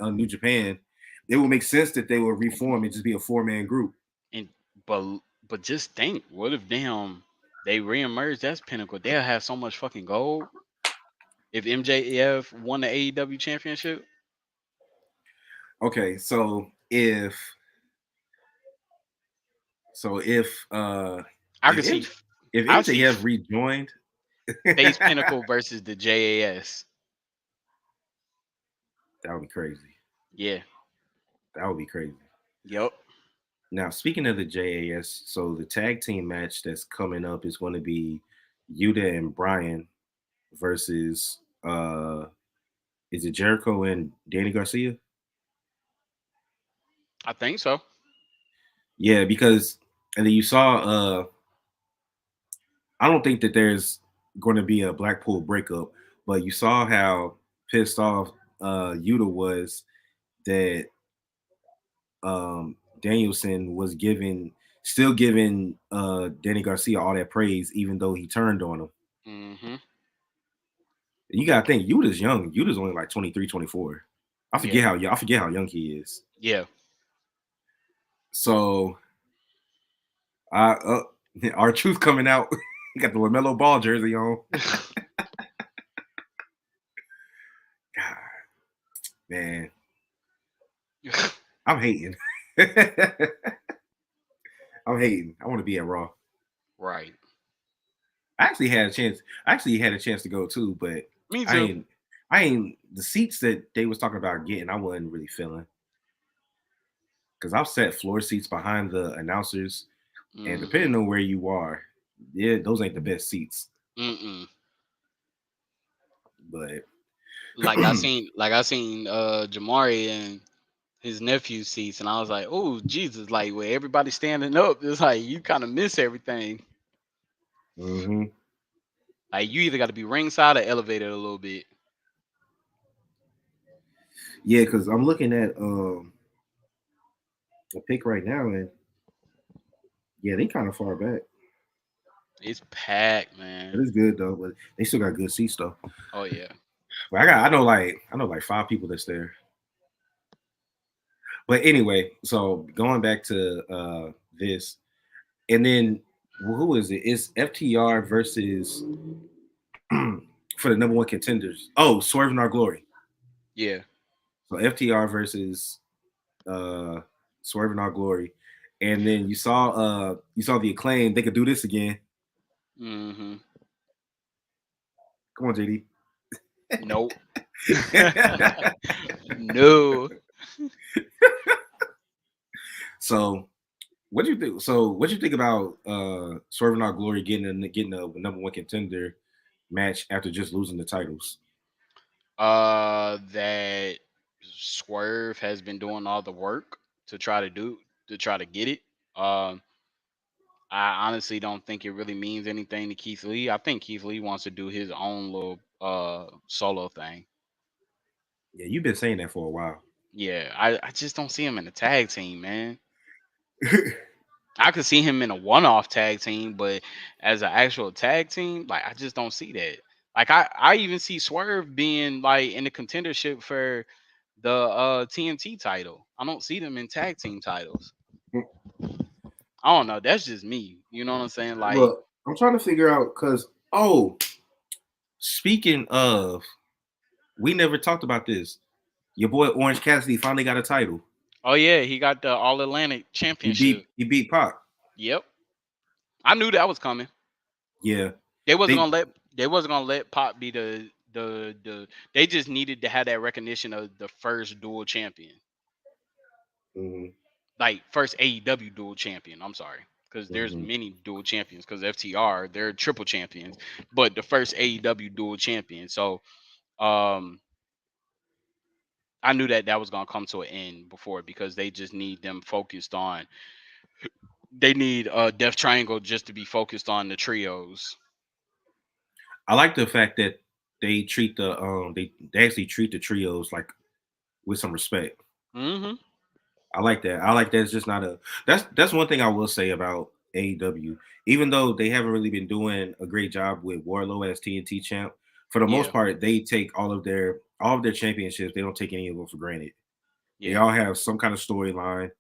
A: and New Japan. It would make sense that they would reform and just be a 4-man group.
B: And but just think, what if they reemerged as Pinnacle? They'll have so much fucking gold. If MJF won the AEW championship,
A: Okay, so
B: I
A: if
B: could see
A: M, if
B: I see
A: MJF rejoined,
B: Face
A: that
B: Pinnacle versus the JAS.
A: would be crazy.
B: Yeah.
A: That would be crazy.
B: Yep.
A: Now, speaking of the JAS, so the tag team match that's coming up is going to be Yuta and Bryan versus is it Jericho and Danny Garcia?
B: I think so.
A: Yeah, because and then you saw I don't think that there's going to be a Blackpool breakup, but you saw how pissed off Yuta was that Danielson was still giving Danny Garcia all that praise, even though he turned on him.
B: Mm-hmm.
A: You gotta think Yuta's young. Yuta's only like 23, 24.
B: Yeah.
A: I forget how young he is.
B: Yeah.
A: So I our truth coming out. He got the LaMelo Ball jersey on. God, man, I'm hating. I'm hating. I want to be at Raw.
B: Right.
A: I actually had a chance. I actually had a chance to go too, but
B: Me
A: I
B: too.
A: ain't. I ain't the seats that they was talking about getting. I wasn't really feeling because I've sat floor seats behind the announcers, and
B: Mm-hmm.
A: depending on where you are, yeah, those ain't the best seats.
B: Mm-mm.
A: But
B: Like I seen Jamari and his nephew's seats, and I was like, oh Jesus, like where everybody standing up, it's like you kind of miss everything.
A: hmm
B: Like you either got to be ringside or elevated a little bit.
A: yeah, because I'm looking at a pick right now, and yeah, they kind of far back.
B: It's packed,
A: It
B: man.
A: is good though, but they still got good seats though.
B: Oh yeah.
A: But I know like 5 people that's there. But anyway, so going back to this, and then who is it? It's FTR versus for the number one contenders. Oh, Swerve in Our Glory.
B: Yeah.
A: So FTR versus uh Swerve in Our Glory. And then you saw the Acclaim. They could do this again.
B: Mm-hmm.
A: Come on, JD.
B: Nope. No.
A: So what do you think? So what do you think about Swerve in Our Glory getting a number one contender match after just losing the titles?
B: That Swerve has been doing all the work to try to get it. Um, I honestly don't think it really means anything to Keith Lee. I think Keith Lee wants to do his own little solo thing.
A: Yeah, you've been saying that for a while.
B: Yeah, I just don't see him in the tag team, man. I could see him in a one-off tag team, but as an actual tag team, like I just don't see that. Like I even see Swerve being like in the contendership for the TNT title. I don't see them in tag team titles. I don't know. That's just me. You know what I'm saying? Like,
A: Look, I'm trying to figure out because speaking of, we never talked about this. Your boy Orange Cassidy finally got a title.
B: oh yeah, he got the All Atlantic Championship.
A: He beat Pac.
B: Yep, I knew that was coming.
A: Yeah,
B: They wasn't
A: they
B: gonna let Pop be the. They just needed to have that recognition of the first dual champion,
A: mhm,
B: like first AEW dual champion. I'm sorry, because there's
A: mhm.
B: many dual champions. Because FTR they're triple champions, but the first AEW dual champion. So um, I knew that that was gonna come to an end before because they just need them focused on. They need Death Triangle just to be focused on the trios.
A: I like the fact that they actually treat the trios like with some respect.
B: Hmm.
A: I like that. I like that it's just not a that's one thing I will say about AEW. Even though they haven't really been doing a great job with Warlow as TNT champ, for the most
B: Yeah,
A: part, they take all of their championships. They don't take any of them for granted. They
B: yeah.
A: all have some kind of storyline.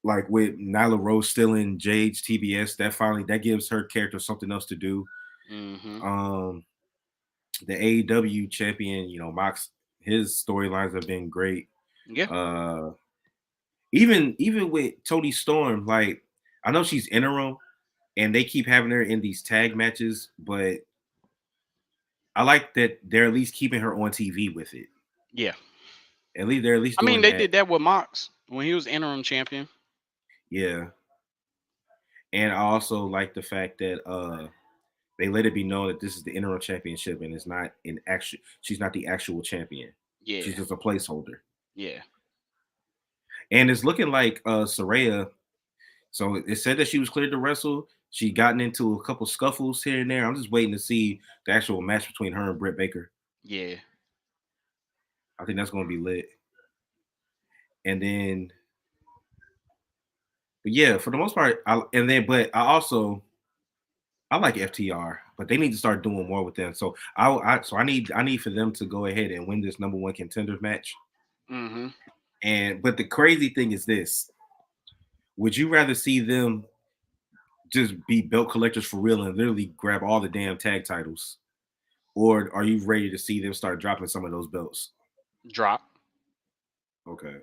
A: Like with Nyla Rose still in Jade's TBS, that gives her character something else to do.
B: Hmm.
A: Um, the AEW champion, Mox, his storylines have been great.
B: Yeah,
A: Uh, even with Tony Storm, like I know she's interim and they keep having her in these tag matches, but I like that they're at least keeping her on TV with it.
B: yeah.
A: At least they're at least
B: I mean,
A: doing
B: they
A: that.
B: did that with Mox when he was interim champion.
A: Yeah. And I also like the fact that they let it be known that this is the interim championship and it's not in actual she's not the actual champion. She's
B: Yeah,
A: just a placeholder.
B: yeah,
A: And it's looking like Saraya. So it said that she was cleared to wrestle. She gotten into a couple scuffles here and there. I'm just waiting to see the actual match between her and Britt Baker.
B: yeah.
A: I think that's going to be lit. And then, but yeah, for the most part, but I like FTR, but they need to start doing more with them. So I need for them to go ahead and win this number one contenders match.
B: Hmm.
A: And but the crazy thing is this: would you rather see them just be belt collectors for real and literally grab all the damn tag titles, or are you ready to see them start dropping some of those belts?
B: Drop.
A: Okay.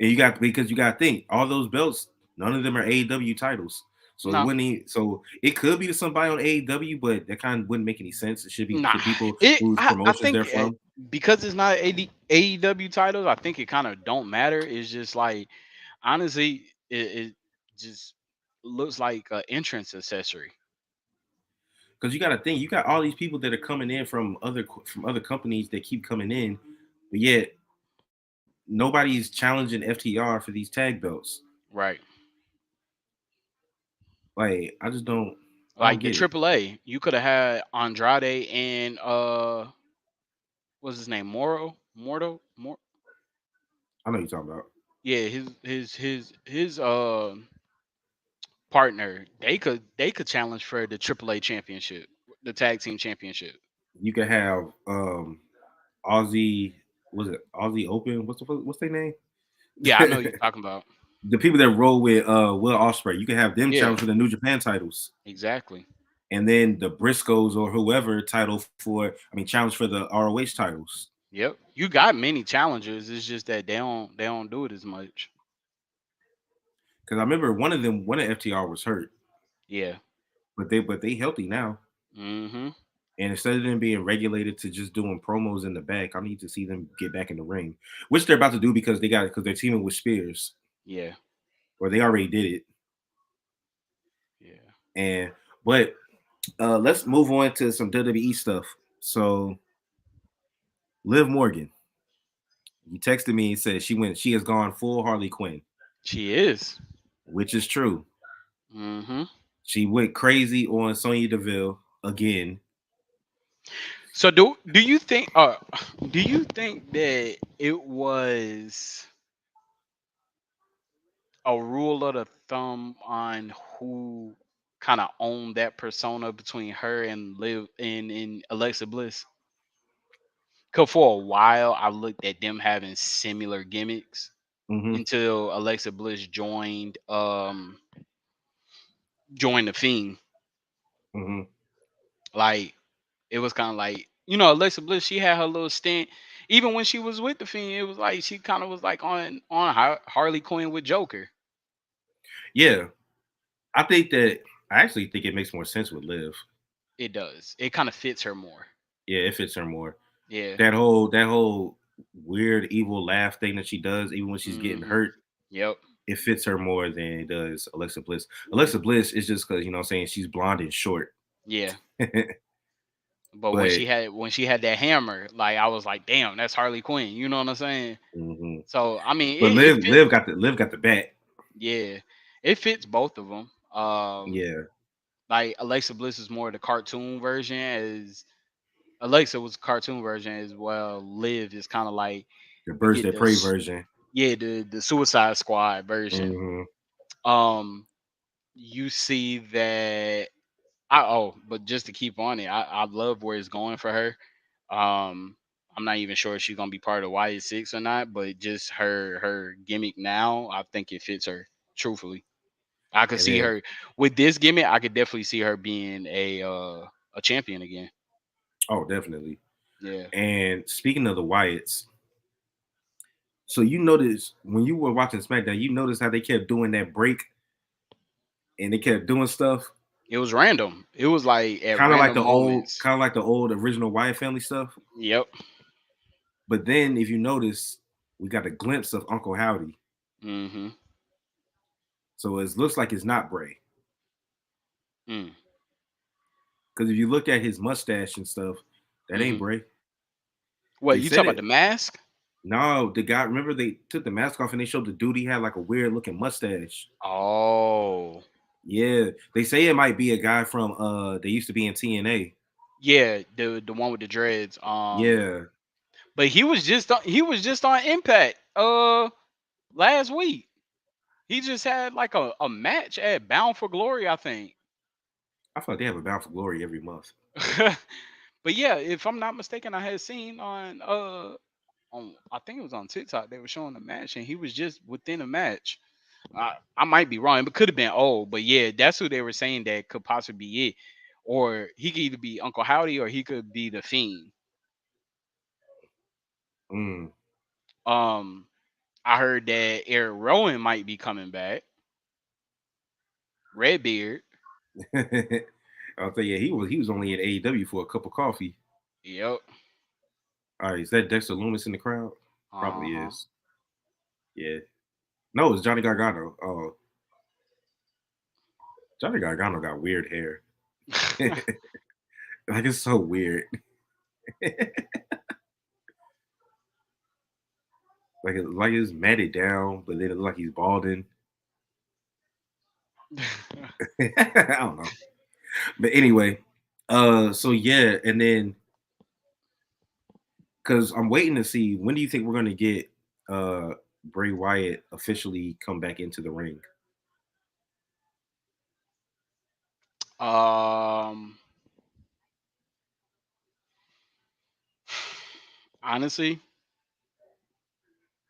A: And you got because you got to think all those belts, none of them are AEW titles. So it
B: No,
A: wouldn't. So it could be to somebody on AEW, but that kind of wouldn't make any sense. It should be
B: nah.
A: to people
B: It.
A: whose
B: I
A: promotions
B: think
A: they're from.
B: because it's not AEW titles. I think it kind of don't matter. It's just like honestly, it just looks like an entrance accessory.
A: Because you got to think, you got all these people that are coming in from other companies that keep coming in, but yet nobody's challenging FTR for these tag belts.
B: Right.
A: Like I don't
B: Like the
A: get it.
B: AAA, you could have had Andrade and what's his name? Mor
A: I know you're talking about.
B: yeah, his partner. They could challenge for the AAA championship, the tag team championship.
A: You could have Aussie. Was it Aussie Open? What's their name?
B: Yeah, I know you're talking about.
A: The people that roll with Will Ospreay, you can have them
B: Yeah,
A: challenge for the New Japan titles,
B: exactly.
A: and then the Briscoes or whoever challenge for the ROH titles.
B: Yep. You got many challengers. It's just that they don't do it as much.
A: Because I remember one of FTR was hurt,
B: Yeah.
A: but they healthy now.
B: Mhm.
A: And instead of them being regulated to just doing promos in the back, I need to see them get back in the ring, which they're about to do because they're teaming with Spears,
B: Yeah.
A: or they already did it.
B: Yeah.
A: And but let's move on to some WWE stuff. So Liv Morgan, he texted me and said she has gone full Harley Quinn,
B: She is.
A: which is true.
B: Mhm.
A: She went crazy on Sonya Deville again.
B: So do you think that it was a rule of the thumb on who kind of owned that persona between her and Liv and Alexa Bliss? Cause for a while I looked at them having similar gimmicks
A: Hmm.
B: until Alexa Bliss joined the Fiend.
A: Hmm.
B: Like it was kind of like, you know, Alexa Bliss, she had her little stint. Even when she was with the Fiend, it was like she kind of was like on Harley Quinn with Joker.
A: Yeah, I think that I actually think it makes more sense with Liv.
B: It does. It kind of fits her more.
A: Yeah, it fits her more.
B: Yeah.
A: That whole weird evil laugh thing that she does, even when she's getting
B: Hmm.
A: hurt,
B: Yep.
A: it fits her more than it does Alexa Bliss. Alexa Bliss is just because what I'm saying, she's blonde and short.
B: Yeah. But
A: But
B: when she had that hammer, like I was like, damn, that's Harley Quinn. You know what I'm saying?
A: mhm.
B: So I mean,
A: but
B: it
A: Liv
B: fit.
A: Liv got the bat.
B: Yeah, it fits both of them.
A: Yeah,
B: Like Alexa Bliss is more the cartoon version, as Alexa was a cartoon version as well. Liv is kind of like
A: the
B: we
A: Birds
B: get
A: That
B: the
A: Prey version.
B: yeah, the Suicide Squad version.
A: Hmm.
B: Um, you see that but just to keep on it, I love where it's going for her. Um, I'm not even sure if she's gonna be part of YS6 or not, but just her gimmick now, I think it fits her. Truthfully, I could
A: And
B: see
A: then,
B: her with this gimmick. I could definitely see her being a champion again.
A: oh, definitely.
B: Yeah,
A: And speaking of the Wyatts, so you notice when you were watching SmackDown, you noticed how they kept doing that break and they kept doing stuff,
B: it was random. It was like at random moments.
A: kind of like the old original Wyatt family stuff.
B: Yep.
A: But then, if you notice, we got a glimpse of Uncle Howdy.
B: Mm-hmm.
A: So it looks like it's not Bray.
B: Mm.
A: Because if you look at his mustache and stuff, that ain't
B: Mm-hmm.
A: Bray.
B: What
A: They
B: you talk
A: said
B: about the
A: it.
B: mask?
A: No, the guy. Remember they took the mask off and they showed the dude he had like a weird looking mustache.
B: Oh,
A: Yeah, they say it might be a guy from they used to be in TNA.
B: yeah, the one with the dreads.
A: Yeah,
B: But he was just on Impact last week. He just had like a match at Bound for Glory, I think.
A: I feel like they have a Bound for Glory every month.
B: But yeah, if I'm not mistaken, I had seen on I think it was on TikTok they were showing the match and he was just within a match. I might be wrong, but could have been old. But yeah, that's who they were saying that could possibly be it. Or he could either be Uncle Howdy or he could be the Fiend.
A: Mm.
B: Um, I heard that Eric Rowan might be coming back. Redbeard.
A: I'll tell you, he was only in AEW for a cup of coffee.
B: Yep.
A: All right, is that Dexter Loomis in the crowd?
B: Uh
A: Probably
B: huh.
A: is. Yeah. No, it's Johnny Gargano. Oh, Johnny Gargano got weird hair. Like it's so weird. Like it's matted down, but then it look like he's balding. I don't know. But anyway, so yeah, and then because I'm waiting to see when do you think we're gonna get uh Bray Wyatt officially come back into the ring?
B: um. Honestly,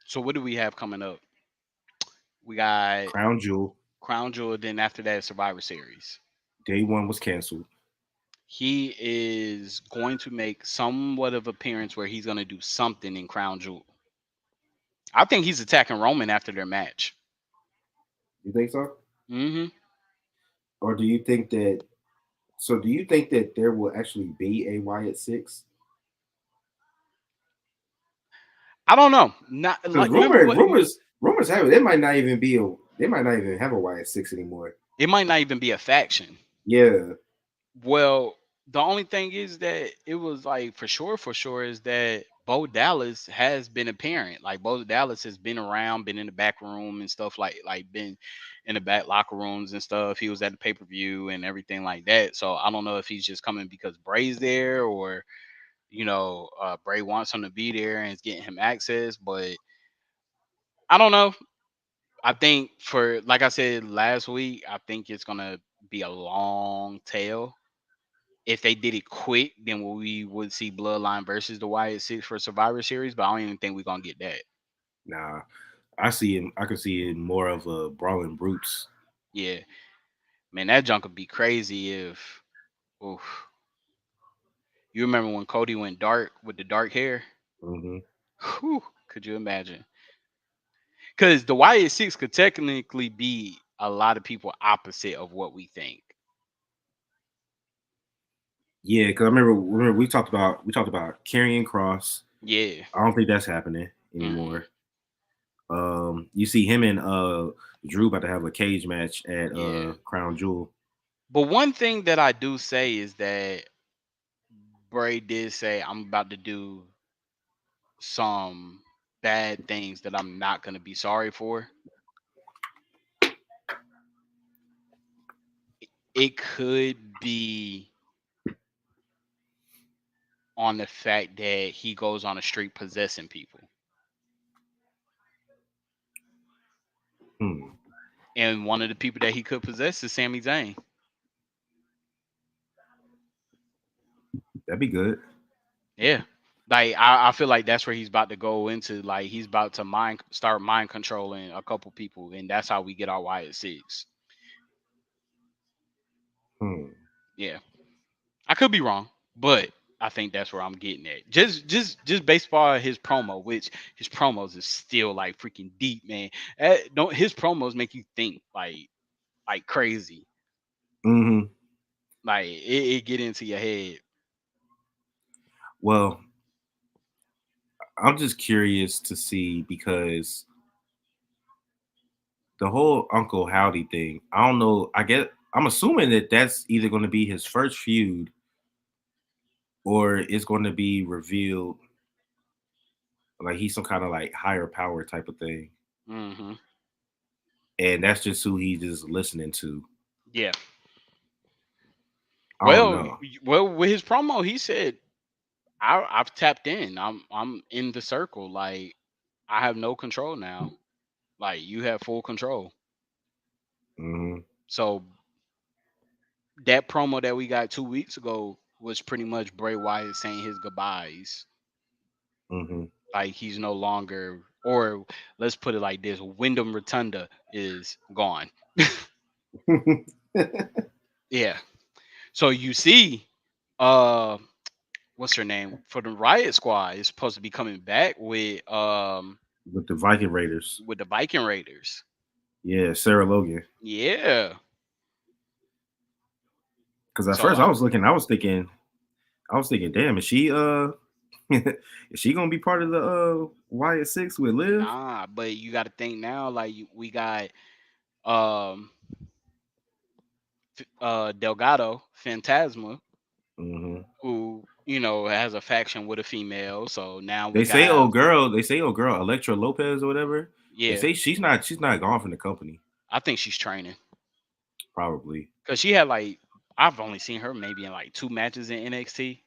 B: so what do we have coming up? We got
A: Crown Jewel
B: Crown Jewel. Then after that, Survivor Series.
A: day one was canceled.
B: He is going to make somewhat of appearance where he's going to do something in Crown Jewel. I think he's attacking Roman after their match.
A: You think so?
B: Hmm.
A: Or do you think that? So do you think that there will actually be a Wyatt six?
B: I don't know. Not
A: Because
B: like remember what
A: rumors have it, they might not even have a Wyatt six anymore.
B: it might not even be a faction.
A: Yeah.
B: Well, the only thing is that it was like for sure is that Bo Dallas has been a parent. Like Bo Dallas has been around, been in the back room and stuff like been in the back locker rooms and stuff. He was at the pay per view and everything like that. So I don't know if he's just coming because Bray's there or Bray wants him to be there and is getting him access. But I don't know. I think for like I said last week, I think it's gonna be a long tail. If they did it quick, then we would see Bloodline versus the Wyatt Six for Survivor Series. But I don't even think we're gonna get that.
A: Nah, I see it. I can see it more of a brawling brutes.
B: Yeah, man, that junk would be crazy if. Oof. You remember when Cody went dark with the dark hair?
A: Hmm.
B: Whew, could you imagine? Because the Wyatt Six could technically be a lot of people opposite of what we think.
A: Yeah, because I remember we talked about carrying cross.
B: Yeah.
A: I don't think that's happening
B: Mm-mm.
A: anymore. You see him and Drew about to have a cage match at
B: Yeah.
A: Crown Jewel.
B: But one thing that I do say is that Bray did say I'm about to do some bad things that I'm not gonna be sorry for. It could be on the fact that he goes on the street possessing people.
A: Hmm,
B: And one of the people that he could possess is Sami Zayn.
A: that'd be good.
B: Yeah. Like I feel like that's where he's about to go into. Like he's about to start mind controlling a couple people, and that's how we get our Wyatt Six.
A: Hmm.
B: Yeah. I could be wrong, but I think that's where I'm getting at. Just based on his promo, which his promos is still like freaking deep, man. Don't his promos make you think like crazy.
A: Hmm.
B: Like it get into your head.
A: Well, I'm just curious to see because the whole Uncle Howdy thing. I don't know. I'm assuming that that's either going to be his first feud or it's going to be revealed like he's some kind of like higher power type of thing,
B: Hmm.
A: and that's just who he's just listening to.
B: Yeah.
A: I don't
B: Well,
A: know.
B: with his promo, he said, I've tapped in. I'm in the circle. Like I have no control now. Like you have full control.
A: Hmm.
B: So that promo that we got 2 weeks ago was pretty much Bray Wyatt saying his goodbyes.
A: Hmm.
B: Like he's no longer, or let's put it like this: Wyndham Rotunda is gone. Yeah. So you see, uh, what's her name for the Riot Squad is supposed to be coming back
A: With the Viking Raiders,
B: with the Viking Raiders.
A: yeah, Sarah Logan.
B: Yeah.
A: Because at
B: So
A: first I was thinking, damn, is she is she gonna be part of the Wyatt Six with Liv?
B: nah, but you got to think now. Like we got um Delgado Fantasma,
A: Hmm.
B: who has a faction with a female. So now we
A: They say,
B: got
A: old girl. They say, old girl, Electra Lopez or whatever. They
B: yeah.
A: say she's not gone from the company.
B: I think she's training
A: Probably.
B: because she had like I've only seen her maybe in like two matches in NXT.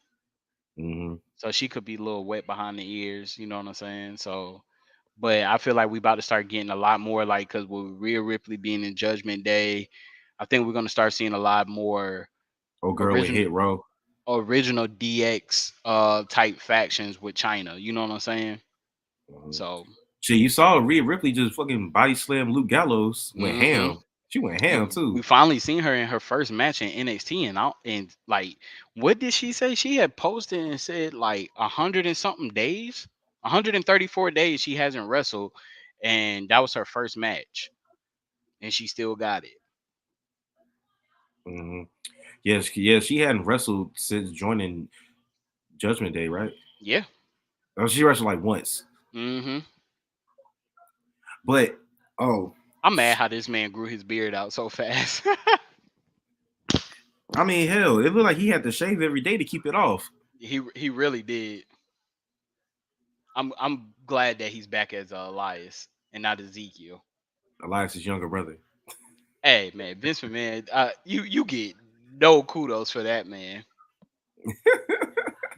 A: Hmm.
B: So she could be a little wet behind the ears, you know what I'm saying? So, but I feel like we about to start getting a lot more like because with Rhea Ripley being in Judgment Day, I think we're gonna start seeing a lot more
A: Old girl with
B: original
A: Hit Row.
B: original DX type factions with China. You know what I'm saying?
A: Hmm.
B: So,
A: Shit, you saw Rhea Ripley just fucking body slam Luke Gallows. Went
B: hmm
A: ham. She went ham
B: and we
A: too.
B: finally seen her in her first match in NXT, and like, what did she say? She had posted and said like 100 and something days, 134 days she hasn't wrestled, and that was her first match, and she still got it.
A: Hmm. Yes, yeah, she hadn't wrestled since joining Judgment Day, right?
B: Yeah.
A: Oh, she wrestled like once,
B: hmm
A: but oh,
B: I'm mad how this man grew his beard out so fast.
A: I mean, hell, it looked like he had to shave every day to keep it off.
B: He really did. I'm glad that he's back as Elias and not Ezekiel.
A: Elias's younger brother.
B: Hey man, Vince McMahon, you get no kudos for that, man.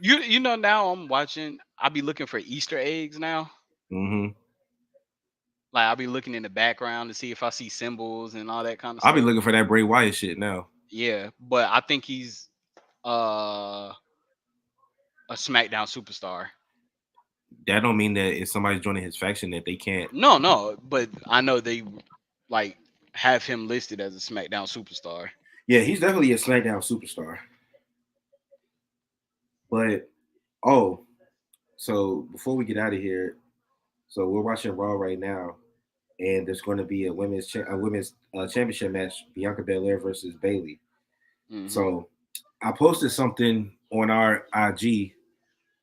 B: You know now I'm watching. I be looking for Easter eggs now.
A: Hmm.
B: Like I'll be looking in the background to see if I see symbols and all that kind of
A: I'll be
B: stuff.
A: looking for that Bray Wyatt shit now.
B: Yeah, but I think he's uh a SmackDown superstar.
A: That don't mean that if somebody's joining his faction that they can't.
B: No, no, but I know they like have him listed as a SmackDown superstar.
A: Yeah, he's definitely a SmackDown superstar. But oh, so before we get out of here, so we're watching Raw right now, and there's going to be a women's championship match: Bianca Belair versus Bailey.
B: Hmm.
A: So I posted something on our IG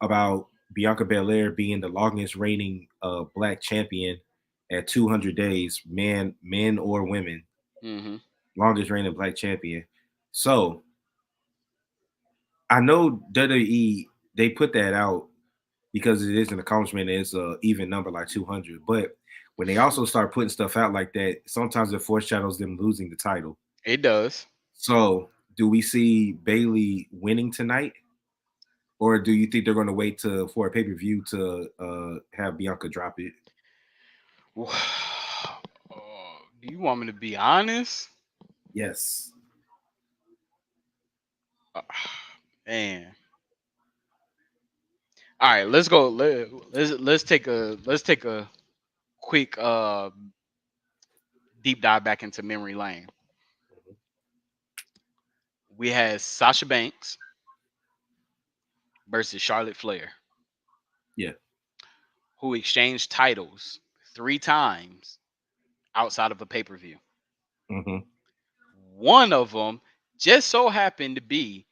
A: about Bianca Belair being the longest reigning black champion at 200 days, men or women,
B: Hmm.
A: longest reigning black champion. So I know WWE they put that out because it is an accomplishment. It's a even number like 200, but when they also start putting stuff out like that, sometimes it foreshadows them losing the title.
B: It does.
A: So do we see Bailey winning tonight? Or do you think they're going to wait to for a pay per view to have Bianca drop it?
B: Do you want me to be honest?
A: Yes.
B: Uh, Man. All right, let's go. Let's take a quick deep dive back into memory lane. We had Sasha Banks versus Charlotte Flair,
A: Yeah.
B: who exchanged titles 3 times outside of a pay per view.
A: Hmm.
B: One of them just so happened to be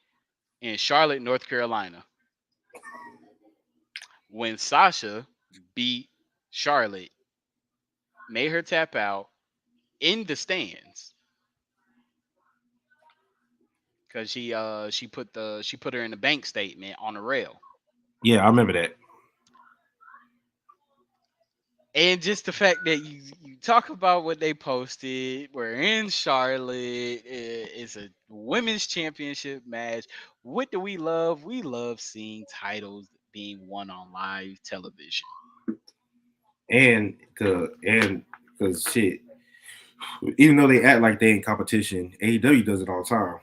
B: in Charlotte, North Carolina, when Sasha beat Charlotte, made her tap out in the stands because she put her in the bank statement on the rail.
A: Yeah, I remember that.
B: And just the fact that you talk about what they posted, we're in Charlotte. It's a women's championship match. What do we love? We love seeing titles being won on live television.
A: And because shit, even though they act like they in competition, AEW does it all the time.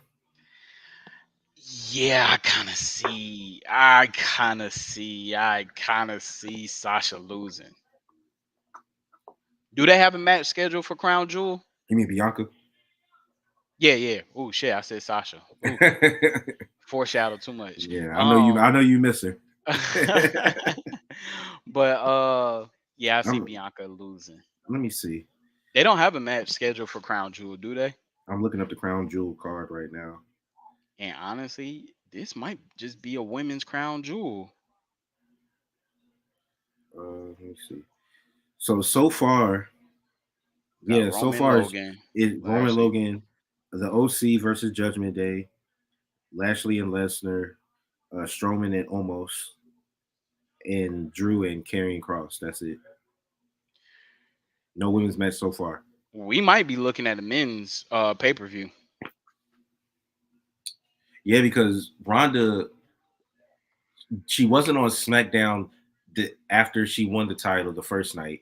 B: Yeah, I kind of see Sasha losing. Do they have a match scheduled for Crown Jewel?
A: You mean Bianca?
B: Yeah, yeah. Oh shit, I said Sasha. Ooh, foreshadow too much.
A: Yeah, I know you. I know you miss her.
B: But yeah, I see
A: I'm,
B: Bianca losing.
A: let me see.
B: They don't have a match scheduled for Crown Jewel, do they?
A: I'm looking up the Crown Jewel card right now.
B: And honestly, this might just be a women's Crown Jewel.
A: Let me see. So far,
B: Got
A: yeah, so
B: Roman
A: far is
B: Logan,
A: it Roman
B: Lashley.
A: Logan, the OC versus Judgment Day, Lashley and Lesnar, Strowman and Omos, and Drew and Karrion Cross. That's it. No women's match so far.
B: We might be looking at a men's pay per view.
A: Yeah, because Ronda, she wasn't on SmackDown after she won the title the first night.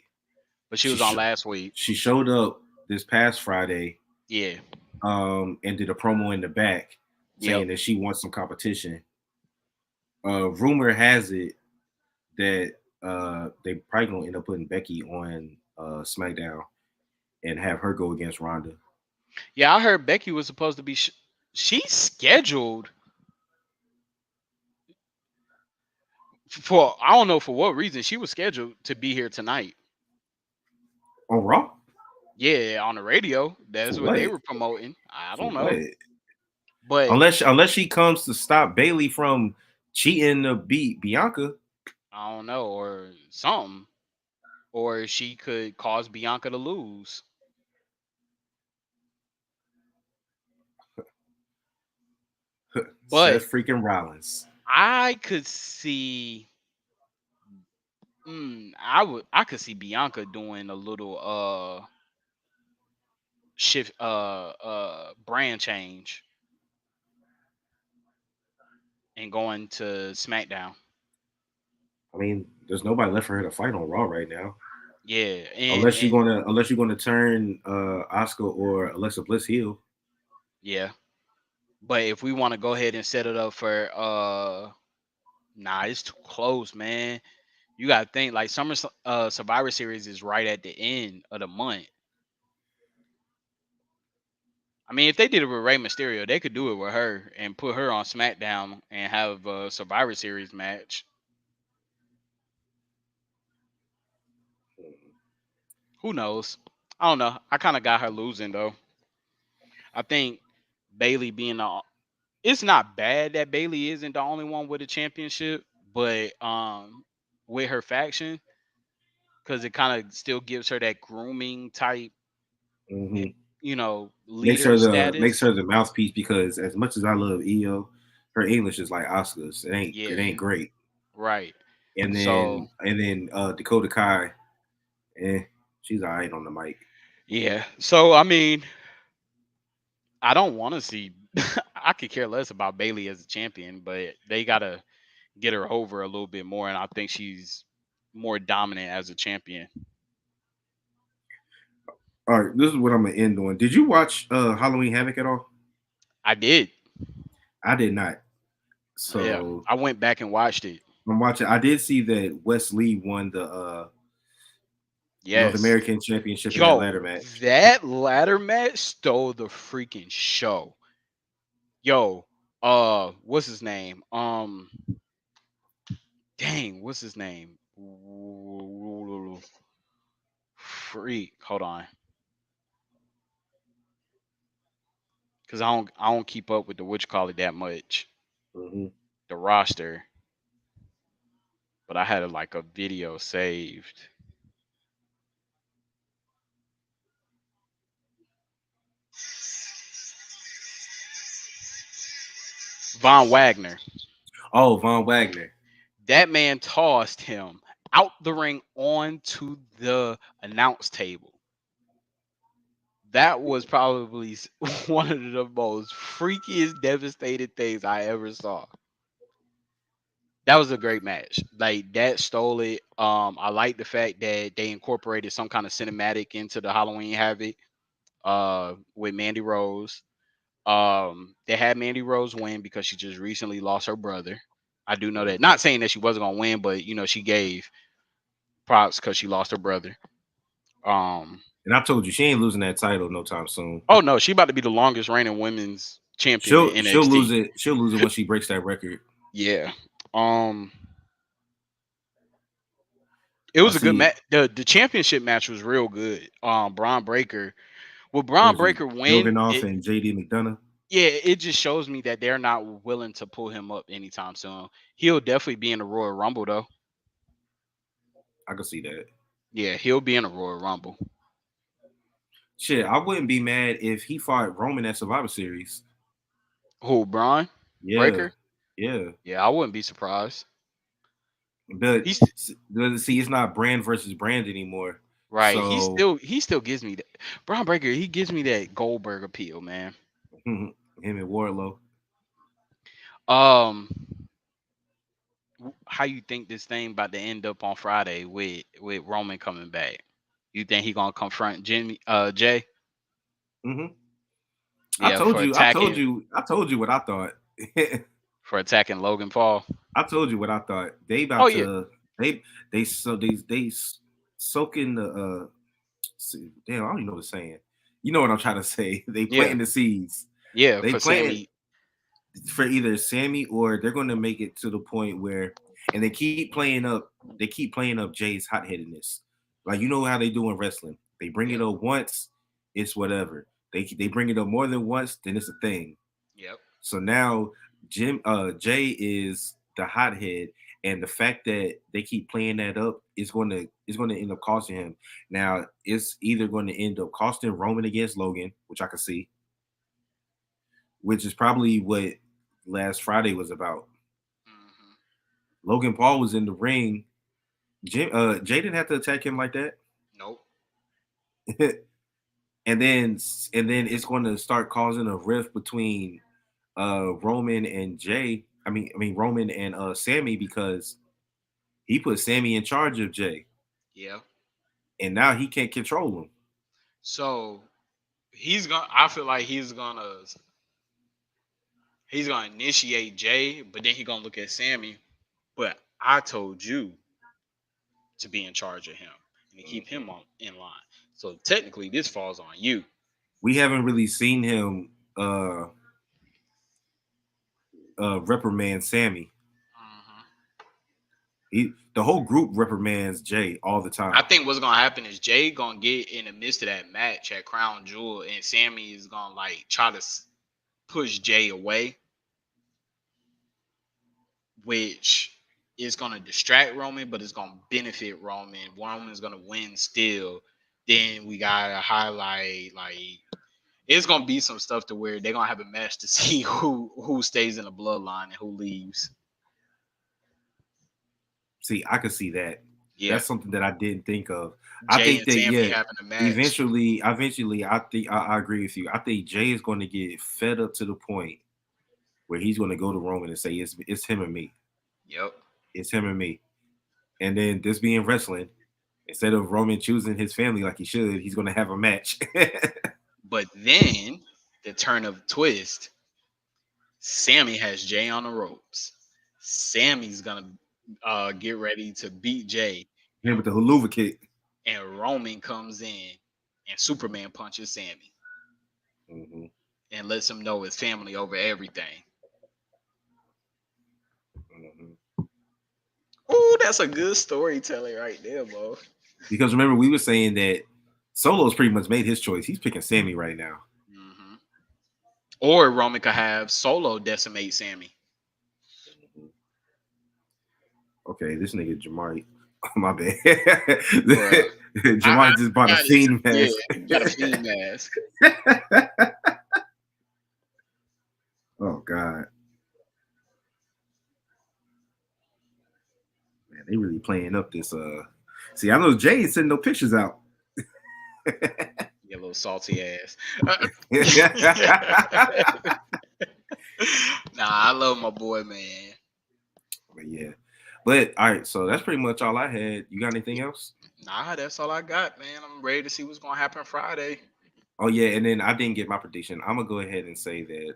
B: But she
A: She
B: was on
A: sh-
B: last week.
A: she showed up this past Friday,
B: Yeah.
A: and did a promo in the back
B: Yep.
A: saying that she wants some competition. Rumor has it that they probably gonna end up putting Becky on SmackDown and have her go against Ronda.
B: Yeah, I heard Becky was supposed to be. She's scheduled for. I don't know for what reason she was scheduled to be here tonight.
A: On Raw?
B: Yeah, on the radio.
A: For
B: That's what they
A: what?
B: were promoting. I
A: For
B: don't
A: what?
B: know, but
A: Unless she comes to stop Bailey from cheating to beat Bianca.
B: I don't know or something, or she could cause Bianca to lose. But
A: Seth freaking Rollins.
B: I could see. I could see Bianca doing a little shift brand change and going to SmackDown.
A: I mean, there's nobody left for her to fight on Raw right now.
B: Yeah,
A: Unless you're gonna turn Oscar or Alexa Bliss heel.
B: yeah. But if we want to go ahead and set it up for nah, it's too close, man. You gotta think like Survivor Series is right at the end of the month. I mean, if they did it with Rey Mysterio, they could do it with her and put her on SmackDown and have a Survivor Series match. Who knows? I don't know. I kind of got her losing though. I think Bailey being the it's not bad that Bailey isn't the only one with a championship, but with her faction, because it kind of still gives her that grooming type,
A: Hmm.
B: leader
A: Makes
B: status.
A: her the mouthpiece because as much as I love Io, her English is like Oscars. It
B: Yeah,
A: ain't great.
B: right.
A: And then
B: So
A: Dakota Kai, eh, she's alright on the mic.
B: yeah. So I mean, I don't want to see. I could care less about Bailey as a champion, but they gotta get her over a little bit more, and I think she's more dominant as a champion.
A: All right, this is what I'm gonna end on. Did you watch Halloween Havoc at all?
B: I did.
A: I did not.
B: Yeah,
A: So
B: I went back and watched it.
A: I'm watching. I did see that Wes Lee won the North
B: Yes.
A: American Championship in that ladder
B: Yo,
A: match.
B: that ladder match stole the freaking show. Yo, what's his name? Dang, what's his name? Freak. Hold on, cause I don't keep up with the witch call it that much.
A: Hmm.
B: The roster, but I had like a video saved. Von Wagner.
A: Oh, Von Wagner.
B: That man tossed him out the ring onto the announce table. That was probably one of the most freakiest, devastated things I ever saw. That was a great match. Like that stole it. I like the fact that they incorporated some kind of cinematic into the Halloween Havoc with Mandy Rose. They had Mandy Rose win because she just recently lost her brother. I do know that. Not saying that she wasn't gonna win, but she gave props because she lost her brother. Um,
A: And I told you she ain't losing that title no time soon.
B: oh no, she about to be the longest reigning women's champion in
A: She'll lose
B: NXT.
A: it. She'll lose it when she breaks that record.
B: Yeah. Um, it
A: I
B: was a good
A: see.
B: match. The championship match was real good. Braun Breaker. With
A: What
B: Braun
A: is it?
B: Breaker win,
A: Ilganoff
B: it
A: and JD McDonough.
B: yeah, it just shows me that they're not willing to pull him up anytime soon. He'll definitely be in the Royal Rumble though.
A: I can see that.
B: Yeah, he'll be in the Royal Rumble.
A: Shit, I wouldn't be mad if he fought Roman at Survivor Series.
B: Who, Braun
A: Yeah,
B: Breaker?
A: yeah.
B: Yeah, I wouldn't be surprised.
A: But
B: He's
A: see, it's not brand versus brand anymore.
B: right.
A: So
B: He still gives me that. Braun Breaker. He gives me that Goldberg appeal, man.
A: him and Wardlow.
B: Um, how you think this thing about to end up on Friday with Roman coming back? You think he gonna confront Jay?
A: Hmm.
B: Yeah, for attacking
A: I told you what I thought.
B: Logan Paul.
A: I told you what I thought. They
B: Oh
A: about
B: yeah,
A: to they soaking the damn. I don't even know what I'm saying. You know what I'm trying to say. They
B: yeah,
A: planting the seeds.
B: yeah.
A: They
B: For
A: planting
B: Sammy,
A: for either Sammy or they're going to make it to the point where, and they keep playing up Jay's hot headedness. Like you know how they do in wrestling. They bring it
B: yep,
A: up once, it's whatever. They bring it up more than once, then it's a thing.
B: yep,
A: So now Jay is the hothead, and the fact that they keep playing that up is going to end up costing him. Now it's either going to end up costing Roman against Logan, which I can see, which is probably what last Friday was about.
B: hmm
A: Logan Paul was in the ring. Jay didn't have to attack him like that.
B: nope,
A: and then it's going to start causing a rift between Roman and Jay. I mean Roman and Sammy because he put Sammy in charge of Jay.
B: yeah.
A: and now he can't control him.
B: So he's gonna. I feel like he's gonna initiate Jay, but then he's gonna look at Sammy. But I told you to be in charge of him and to keep him on in line. So technically, this falls on you.
A: We haven't really seen him uh reprimand Sammy.
B: Mhm.
A: The whole group reprimands Jay all the
B: I
A: time.
B: think what's gonna happen is Jay gonna get in the midst of that match at Crown Jewel, and Sammy is gonna like try to push Jay away, which is gonna distract Roman, but it's gonna benefit Roman. Roman's gonna win still. Then we gotta highlight like it's gonna be some stuff to where they're gonna have a match to see who stays in the bloodline and who leaves.
A: See, I could see that.
B: Yeah,
A: That's something that I didn't think of. I
B: Jay
A: think
B: and
A: that
B: Sammy
A: yeah,
B: having a match.
A: eventually, I think I agree with you. I think Jay is going to get fed up to the point where he's going to go to Roman and say it's him and me.
B: Yep.
A: It's him and me. And then this being wrestling, instead of Roman choosing his family like he should, he's going to have a match.
B: But then the turn of twist, Sammy has Jay on the ropes. Sammy's gonna get ready to beat Jay,
A: Him with the haluva kick.
B: and Roman comes in and Superman punches Sammy
A: Mm-hmm.
B: and lets him know his family over everything.
A: Mm-hmm.
B: Ooh, that's a good storytelling right there, bro.
A: Because remember, we were saying that Solo's pretty much made his choice. He's picking Sammy right now.
B: Hmm. Or Roman could have Solo decimate Sammy.
A: Mm-hmm. Okay, this nigga Jamari. My bad.
B: Bruh. I
A: Jamari just bought a
B: got it.
A: fiend
B: Yeah,
A: mask.
B: he got a fiend mask.
A: Oh God, man, they really playing up this. See, I know Jay ain't sending no pictures out.
B: Your little salty ass. Nah, I love my boy, man.
A: But yeah, but all right. So that's pretty much all I had. You got anything else?
B: Nah, that's all I got, man. I'm ready to see what's gonna happen Friday.
A: Oh yeah, and then I didn't get my prediction. I'm gonna go ahead and say that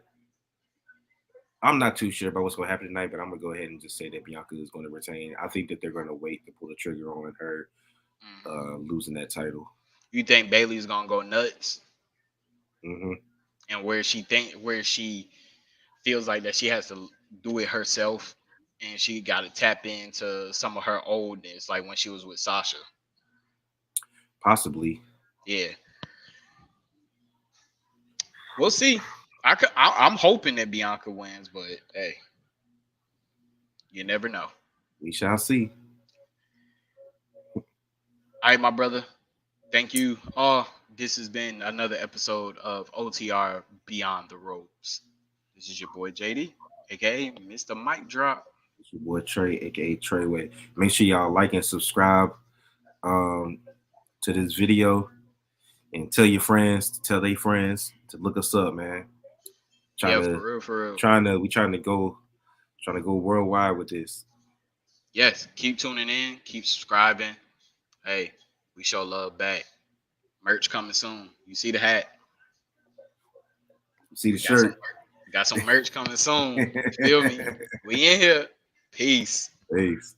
A: I'm not too sure about what's going to happen tonight, but I'm gonna go ahead and just say that Bianca is going to retain. I think that they're going to wait to pull the trigger on her
B: Mhm.
A: losing that title.
B: You think Bailey's gonna go nuts,
A: Hmm.
B: and where she feels like that she has to do it herself, and she got to tap into some of her oldness, like when she was with Sasha.
A: Possibly.
B: Yeah, we'll see. I'm hoping that Bianca wins, but hey, you never know.
A: We shall see.
B: All right, my brother. Thank you. This has been another episode of OTR Beyond the Ropes. This is your boy JD, aka Mr. Mike Drop.
A: It's your boy Trey, aka Treyway. Make sure y'all like and subscribe um, to this video, and tell your friends to tell their friends to look us up, man. Trying
B: Yeah,
A: to,
B: for real, for real.
A: trying to go worldwide with this.
B: Yes, keep tuning in, keep subscribing. Hey, we show love back. Merch coming soon. You see the hat?
A: See the
B: We got some.
A: shirt.
B: We got some merch coming soon. You feel me? We in here. Peace.
A: Peace.